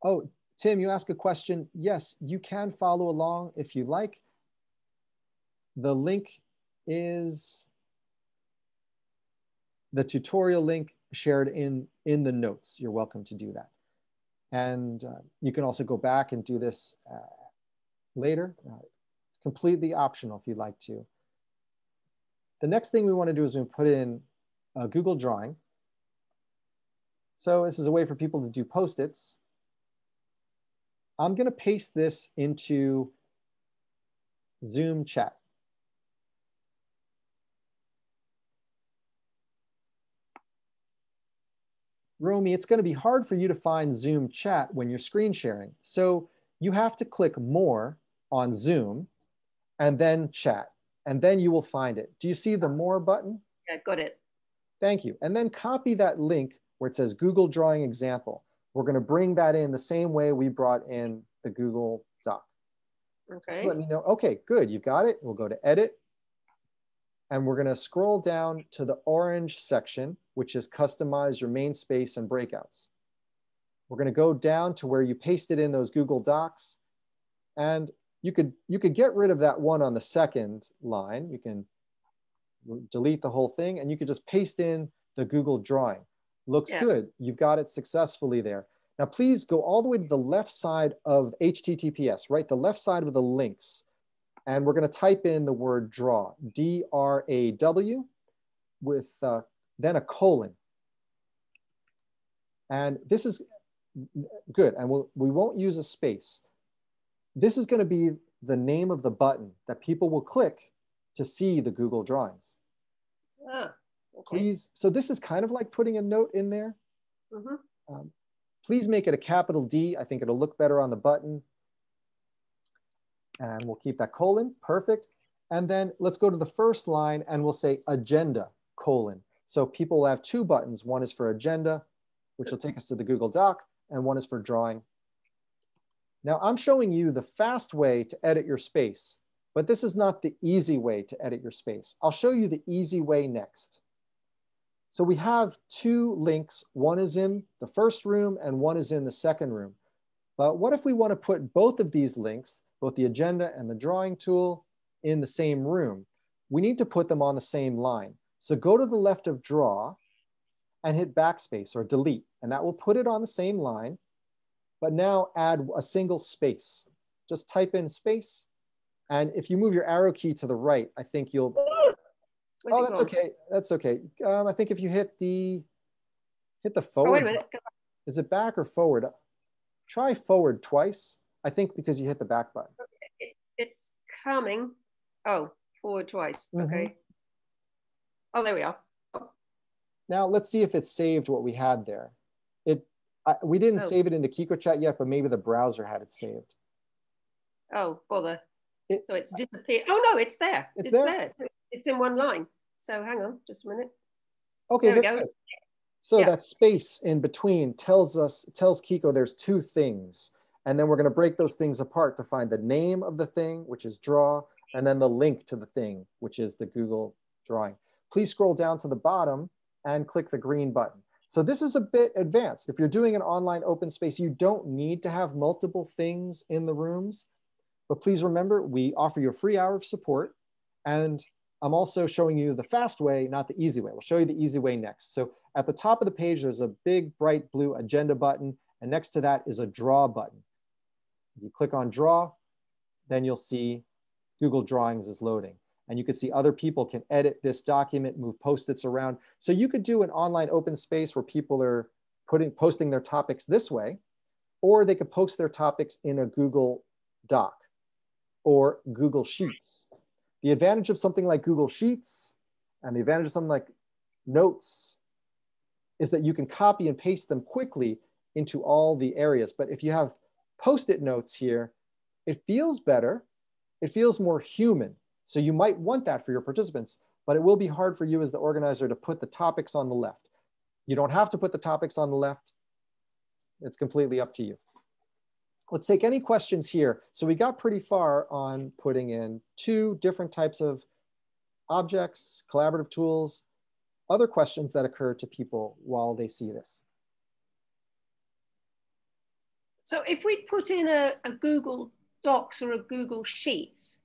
Oh, Tim, you asked a question. Yes, you can follow along if you like. The link is the tutorial link shared in the notes. You're welcome to do that. And you can also go back and do this later. It's completely optional if you'd like to. The next thing we want to do is we put in a Google Drawing. So this is a way for people to do Post-its. I'm going to paste this into Zoom chat. Romy, it's going to be hard for you to find Zoom chat when you're screen sharing. So you have to click More on Zoom and then Chat, and then you will find it. Do you see the More button? Yeah, got it. Thank you. And then copy that link where it says Google Drawing Example. We're going to bring that in the same way we brought in the Google Doc. Okay. So let me know. Okay, good. You've got it. We'll go to Edit. And we're going to scroll down to the orange section, which is Customize Your Main Space and Breakouts. We're going to go down to where you pasted in those Google Docs. And you could get rid of that one on the second line. You can delete the whole thing, and you could just paste in the Google Drawing. Looks good. You've got it successfully there. Now, please go all the way to the left side of HTTPS, right? The left side of the links. And we're going to type in the word draw, D-R-A-W, with then a colon. And this is good. And we won't use a space. This is going to be the name of the button that people will click to see the Google Drawings. Ah, okay. Please, so this is kind of like putting a note in there. Mm-hmm. Please make it a capital D. I think it'll look better on the button. And we'll keep that colon, perfect. And then let's go to the first line and we'll say agenda, colon. So people will have 2 buttons. One is for agenda, which will take us to the Google Doc, and one is for drawing. Now I'm showing you the fast way to edit your space, but this is not the easy way to edit your space. I'll show you the easy way next. So we have 2 links. One is in the first room and one is in the second room. But what if we want to put both of these links, both the agenda and the drawing tool, in the same room? We need to put them on the same line. So go to the left of draw and hit backspace or delete, and that will put it on the same line, but now add a single space. Just type in space, and if you move your arrow key to the right, I think you'll, oh, that's okay, that's okay. I think if you hit the forward, oh, wait a minute. is it back or forward? Try forward twice, I think, because you hit the back button. It's coming. Oh, forward twice, okay. Oh, there we are. Now let's see if it saved what we had there. We didn't save it into Qiqo Chat yet, but maybe the browser had it saved. Oh, bother. So it's disappeared. Oh no, it's there. It's there. It's in one line. So hang on, just a minute. Okay, there we go. Good. So that space in between tells Qiqo there's two things. And then we're going to break those things apart to find the name of the thing, which is draw, and then the link to the thing, which is the Google drawing. Please scroll down to the bottom and click the green button. So this is a bit advanced. If you're doing an online open space, you don't need to have multiple things in the rooms. But please remember, we offer you a free hour of support. And I'm also showing you the fast way, not the easy way. We'll show you the easy way next. So at the top of the page, there's a big bright blue agenda button. And next to that is a draw button. If you click on draw, then you'll see Google Drawings is loading. And you can see other people can edit this document, move Post-its around. So you could do an online open space where people are posting their topics this way, or they could post their topics in a Google Doc or Google Sheets. The advantage of something like Google Sheets and the advantage of something like Notes is that you can copy and paste them quickly into all the areas. But if you have Post-it notes here, it feels better. It feels more human. So you might want that for your participants, but it will be hard for you as the organizer to put the topics on the left. You don't have to put the topics on the left. It's completely up to you. Let's take any questions here. So we got pretty far on putting in 2 different types of objects, collaborative tools, other questions that occur to people while they see this. So if we put in a Google Docs or a Google Sheets,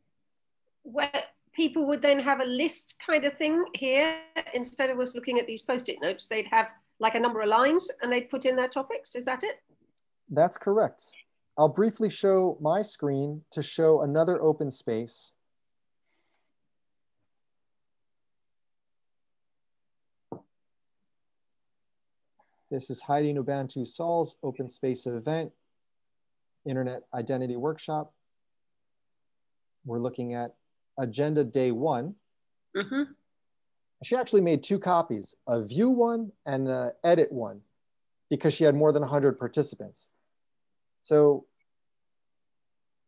where people would then have a list kind of thing here, instead of us looking at these Post-it notes, they'd have like a number of lines and they'd put in their topics. Is that it? That's correct. I'll briefly show my screen to show another open space. This is Heidi Nubantu Saul's open space event, Internet Identity Workshop. We're looking at agenda day 1. She actually made 2 copies, a view one and an edit one, because she had more than 100 participants. So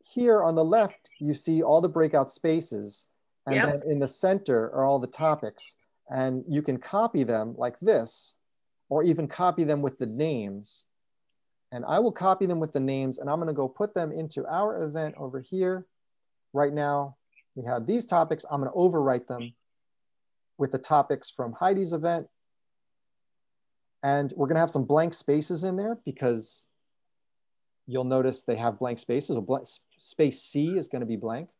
here on the left, you see all the breakout spaces, and then in the center are all the topics, and you can copy them like this, or even copy them with the names. And I will copy them with the names, and I'm going to go put them into our event over here. Right now, we have these topics. I'm going to overwrite them with the topics from Heidi's event. And we're going to have some blank spaces in there because you'll notice they have blank spaces. Space C is going to be blank.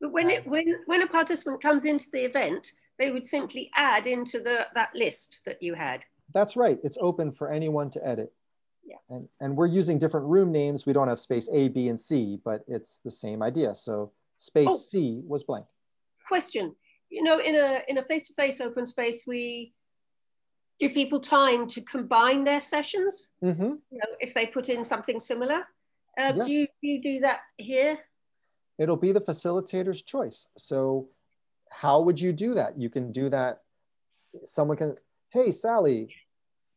But when a participant comes into the event, they would simply add into that list that you had. That's right. It's open for anyone to edit. Yeah. And we're using different room names. We don't have space A, B, and C, but it's the same idea. So space C was blank. Question. You know, in a face-to-face open space, we give people time to combine their sessions. You know, if they put in something similar. Yes. Do you do that here? It'll be the facilitator's choice. So how would you do that? You can do that. Someone can, hey, Sally,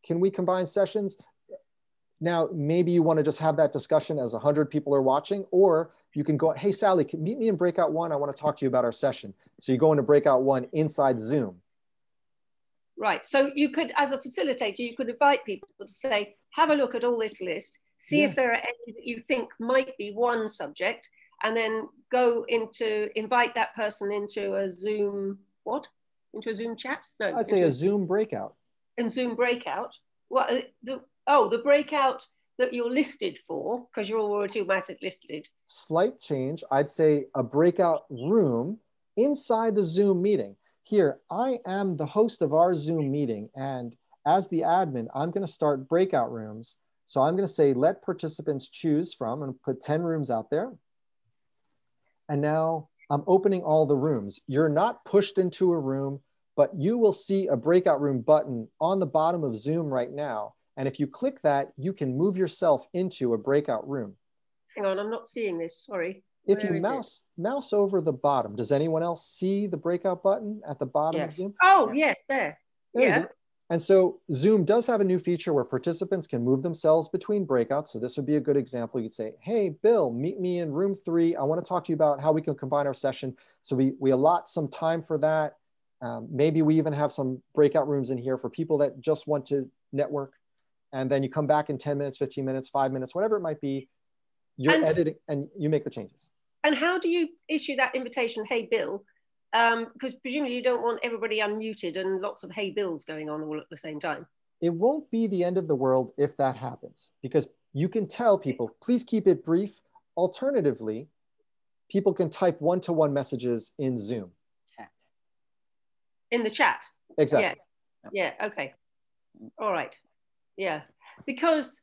can we combine sessions? Now, maybe you want to just have that discussion as 100 people are watching, or you can go, hey, Sally, meet me in Breakout 1. I want to talk to you about our session. So you go into Breakout 1 inside Zoom. Right. So you could, as a facilitator, you could invite people to say, have a look at all this list, see if there are any that you think might be one subject, and then go into, invite that person into a Zoom, what? Into a Zoom chat? No. I'd say a Zoom breakout. And Zoom breakout. Well, the breakout that you're listed for, because you're already automatically listed. Slight change. I'd say a breakout room inside the Zoom meeting. Here, I am the host of our Zoom meeting, and as the admin, I'm going to start breakout rooms. So I'm going to say, let participants choose from, and put 10 rooms out there. And now I'm opening all the rooms. You're not pushed into a room, but you will see a breakout room button on the bottom of Zoom right now. And if you click that, you can move yourself into a breakout room. Hang on, I'm not seeing this, sorry. If you mouse over the bottom, does anyone else see the breakout button at the bottom of Zoom? Oh, yes, there. Yeah. And so Zoom does have a new feature where participants can move themselves between breakouts. So this would be a good example. You'd say, hey, Bill, meet me in room 3. I want to talk to you about how we can combine our session. So we allot some time for that. Maybe we even have some breakout rooms in here for people that just want to network. And then you come back in 10 minutes, 15 minutes, 5 minutes, whatever it might be. You're editing and you make the changes. And how do you issue that invitation, hey, Bill? Because presumably you don't want everybody unmuted and lots of hey Bills going on all at the same time. It won't be the end of the world if that happens, because you can tell people, please keep it brief. Alternatively, people can type one-to-one messages in Zoom. Chat. In the chat? Exactly. Yeah, okay. All right. Yeah, because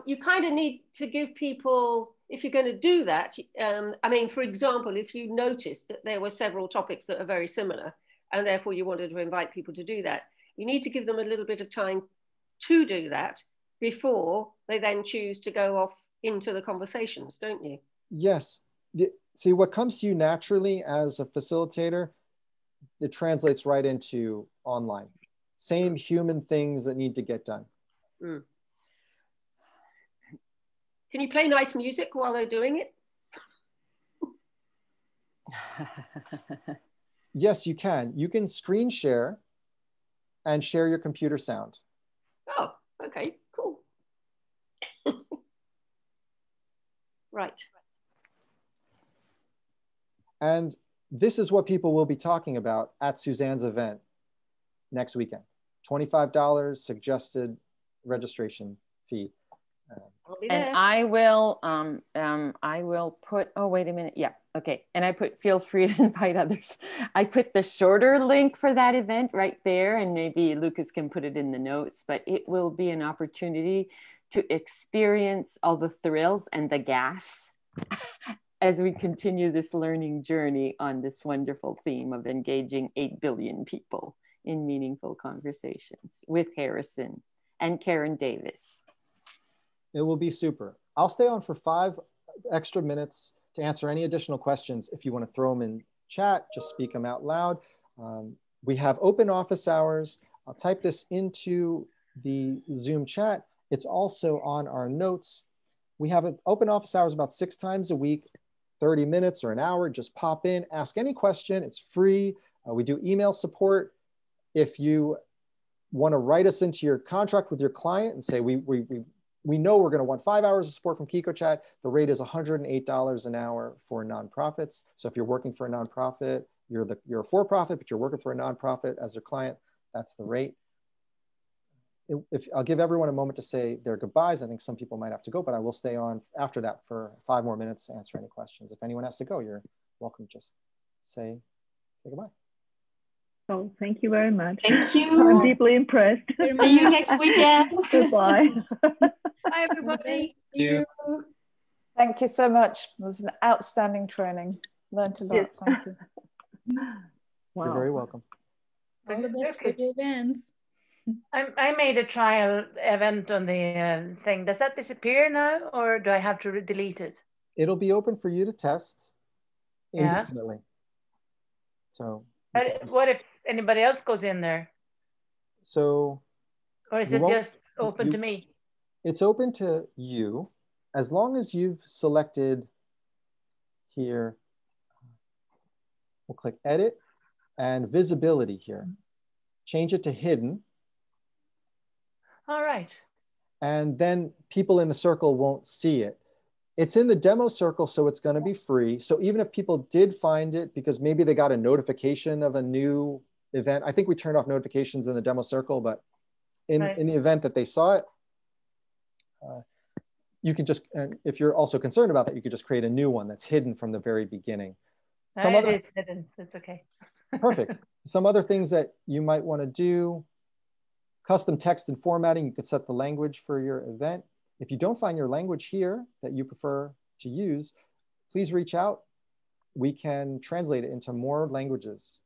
you kind of need to give people, if you're going to do that, I mean, for example, if you noticed that there were several topics that are very similar, and therefore you wanted to invite people to do that, you need to give them a little bit of time to do that before they then choose to go off into the conversations, don't you? Yes. See, what comes to you naturally as a facilitator, it translates right into online. Same human things that need to get done. Mm. Can you play nice music while they're doing it? Yes, you can. You can screen share and share your computer sound. Oh, okay, cool. Right. And this is what people will be talking about at Suzanne's event next weekend. $25 suggested registration fee. And I will put, oh, wait a minute. Yeah. Okay. And I put, feel free to invite others. I put the shorter link for that event right there, and maybe Lucas can put it in the notes, but it will be an opportunity to experience all the thrills and the gaffes as we continue this learning journey on this wonderful theme of engaging 8 billion people in meaningful conversations with Harrison and Karen Davis. It will be super. I'll stay on for 5 extra minutes to answer any additional questions. If you want to throw them in chat, just speak them out loud. We have open office hours. I'll type this into the Zoom chat. It's also on our notes. We have an open office hours about 6 times a week, 30 minutes or an hour. Just pop in, ask any question. It's free. We do email support. If you want to write us into your contract with your client and say, we know we're going to want 5 hours of support from Qiqo Chat. The rate is $108 an hour for nonprofits. So if you're working for a nonprofit, you're a for-profit, but you're working for a nonprofit as their client, that's the rate. I'll give everyone a moment to say their goodbyes. I think some people might have to go, but I will stay on after that for 5 more minutes to answer any questions. If anyone has to go, you're welcome. Just say goodbye. Oh, thank you very much. Thank you. I'm deeply impressed. See you next weekend. Goodbye. Bye, everybody. Thank you. Thank you so much. It was an outstanding training. Learned a lot. Yes. Thank you. Wow. You're very welcome. All the best for the events. I made a trial event on the thing. Does that disappear now, or do I have to delete it? It'll be open for you to test indefinitely. So. But what if anybody else goes in there? So. Or is it just open to me? It's open to you, as long as you've selected here. We'll click edit and visibility here. Change it to hidden. All right. And then people in the circle won't see it. It's in the demo circle, so it's going to be free. So even if people did find it because maybe they got a notification of a new event, I think we turned off notifications in the demo circle, but in the event that they saw it, you can just, and if you're also concerned about that, you could just create a new one that's hidden from the very beginning. Some it is hidden. It's okay. Perfect. Some other things that you might want to do: custom text and formatting. You could set the language for your event. If you don't find your language here that you prefer to use, please reach out. We can translate it into more languages.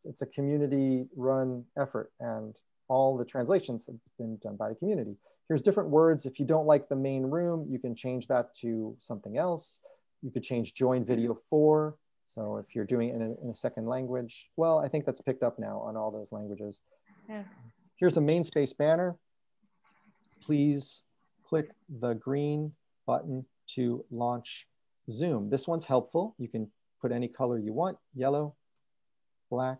It's a community-run effort, and all the translations have been done by the community. Here's different words. If you don't like the main room, you can change that to something else. You could change join video for. So if you're doing it in a second language, well, I think that's picked up now on all those languages. Yeah. Here's a main space banner. Please click the green button to launch Zoom. This one's helpful. You can put any color you want: yellow, black,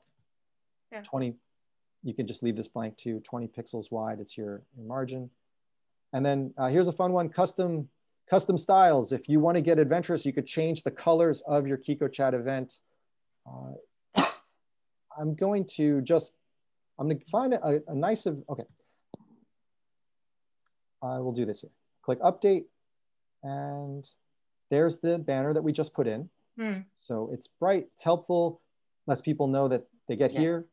20. You can just leave this blank too, 20 pixels wide. It's your margin. And then here's a fun one: custom styles. If you want to get adventurous, you could change the colors of your Qiqo Chat event. I'm going to find a nice, okay. I will do this here. Click update, and there's the banner that we just put in. So it's bright, it's helpful, lets people know that they get here.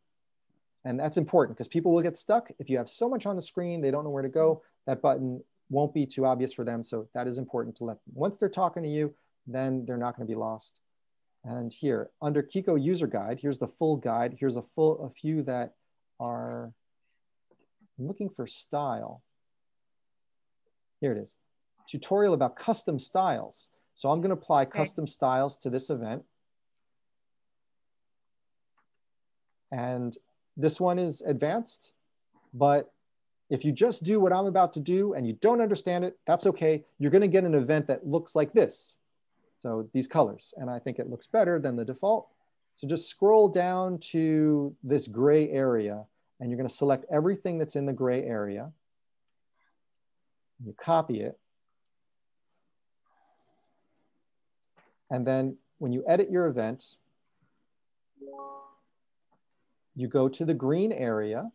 And that's important because people will get stuck. If you have so much on the screen, they don't know where to go, that button won't be too obvious for them. So that is important to let them. Once they're talking to you, then they're not going to be lost. And here, under Qiqo user guide, here's the full guide. Here's a few that are, I'm looking for style. Here it is. Tutorial about custom styles. So I'm going to apply custom styles to this event. And this one is advanced, but if you just do what I'm about to do and you don't understand it, that's okay. You're going to get an event that looks like this. So these colors, and I think it looks better than the default. So just scroll down to this gray area, and you're going to select everything that's in the gray area. You copy it. And then when you edit your event, you go to the green area.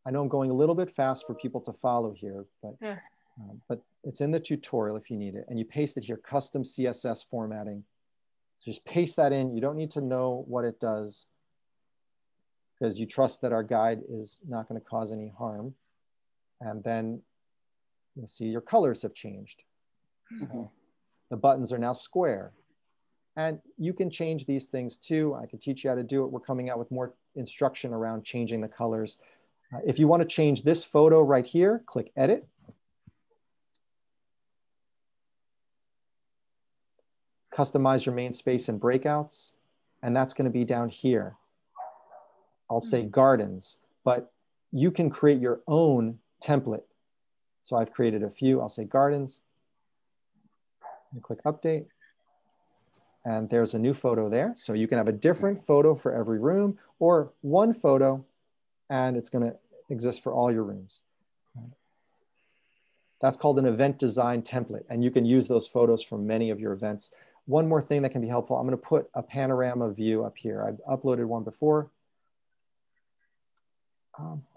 I know I'm going a little bit fast for people to follow here, but it's in the tutorial if you need it. And you paste it here, custom CSS formatting. So just paste that in. You don't need to know what it does because you trust that our guide is not going to cause any harm. And then you'll see your colors have changed. So the buttons are now square. And you can change these things too. I can teach you how to do it. We're coming out with more instruction around changing the colors. If you want to change this photo right here, click edit. Customize your main space and breakouts. And that's going to be down here. I'll say gardens, but you can create your own template. So I've created a few. I'll say gardens. And click update. And there's a new photo there. So you can have a different photo for every room or one photo, and it's going to exist for all your rooms. That's called an event design template. And you can use those photos from many of your events. One more thing that can be helpful, I'm going to put a panorama view up here. I've uploaded one before.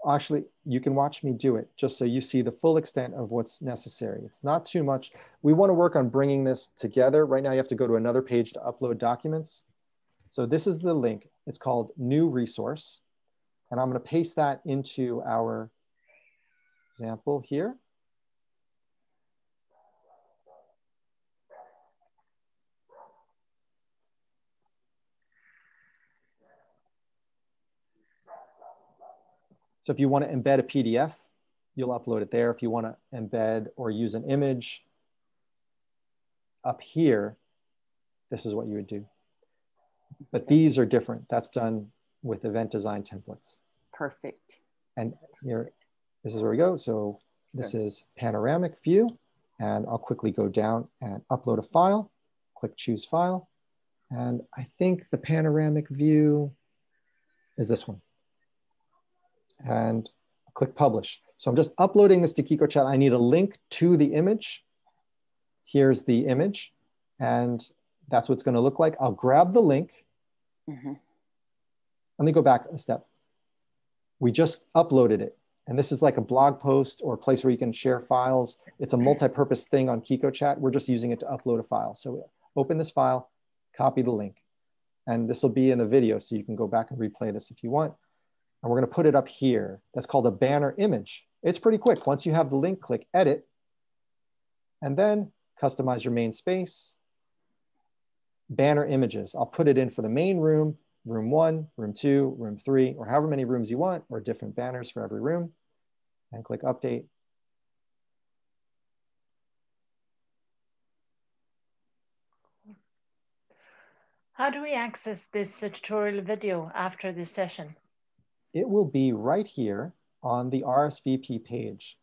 Actually, you can watch me do it just so you see the full extent of what's necessary. It's not too much. We want to work on bringing this together. Right now, you have to go to another page to upload documents. So this is the link. It's called New Resource. And I'm going to paste that into our example here. So if you want to embed a PDF, you'll upload it there. If you want to embed or use an image up here, this is what you would do. But these are different. That's done with event design templates. Perfect. And here, this is where we go. So this is panoramic view. And I'll quickly go down and upload a file. Click choose file. And I think the panoramic view is this one. And click publish. So I'm just uploading this to Qiqo Chat. I need a link to the image. Here's the image. And that's what it's going to look like. I'll grab the link. Let me go back a step. We just uploaded it. And this is like a blog post or a place where you can share files. It's a multi-purpose thing on Qiqo Chat. We're just using it to upload a file. So open this file, copy the link. And this will be in the video, so you can go back and replay this if you want. And we're going to put it up here. That's called a banner image. It's pretty quick. Once you have the link, click edit, and then customize your main space. Banner images. I'll put it in for the main room, room 1, room 2, room 3, or however many rooms you want, or different banners for every room. And click update. How do we access this tutorial video after this session? It will be right here on the RSVP page.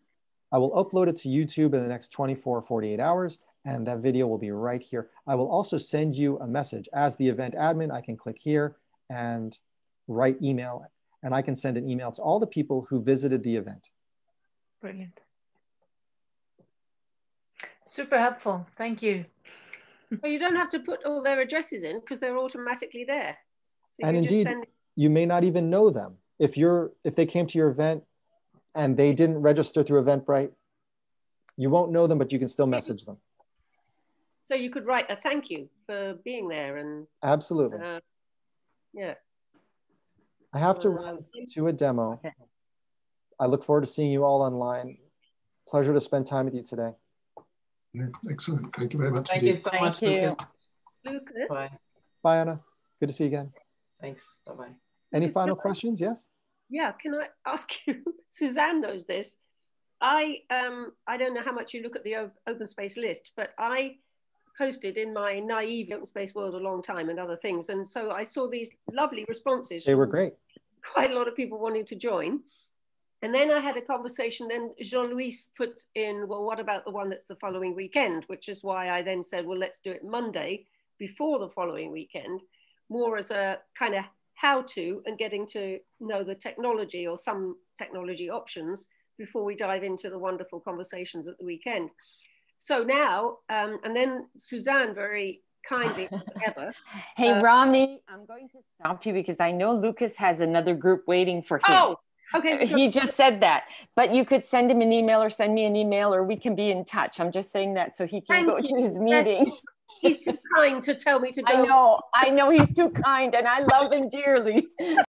I will upload it to YouTube in the next 24 or 48 hours, and that video will be right here. I will also send you a message. As the event admin, I can click here and write email, and I can send an email to all the people who visited the event. Brilliant. Super helpful. Thank you. Well, you don't have to put all their addresses in because they're automatically there. So And indeed, you may not even know them. If they came to your event and they didn't register through Eventbrite, you won't know them, but you can still message them. So you could write a thank you for being there and absolutely. Yeah. I have to run to a demo. Okay. I look forward to seeing you all online. Pleasure to spend time with you today. Yeah, excellent. Thank you very much. Thank you so much, Lucas. Lucas. Bye. Bye, Anna. Good to see you again. Thanks. Bye-bye. Any final questions? Yes? Yeah, can I ask you, Suzanne knows this. I don't know how much you look at the open space list, but I posted in my naive open space world a long time and other things. And so I saw these lovely responses. They were great. Quite a lot of people wanting to join. And then I had a conversation, then Jean-Louis put in, well, what about the one that's the following weekend? Which is why I then said, well, let's do it Monday before the following weekend, more as a kind of how-to and getting to know the technology or some technology options before we dive into the wonderful conversations at the weekend. So now, and then Suzanne very kindly, ever. Hey, Rami, I'm going to stop you because I know Lucas has another group waiting for him. Oh, okay. He just said that, but you could send him an email or send me an email or we can be in touch. I'm just saying that so he can go to his meeting. He's too kind to tell me to go. I know he's too kind and I love him dearly.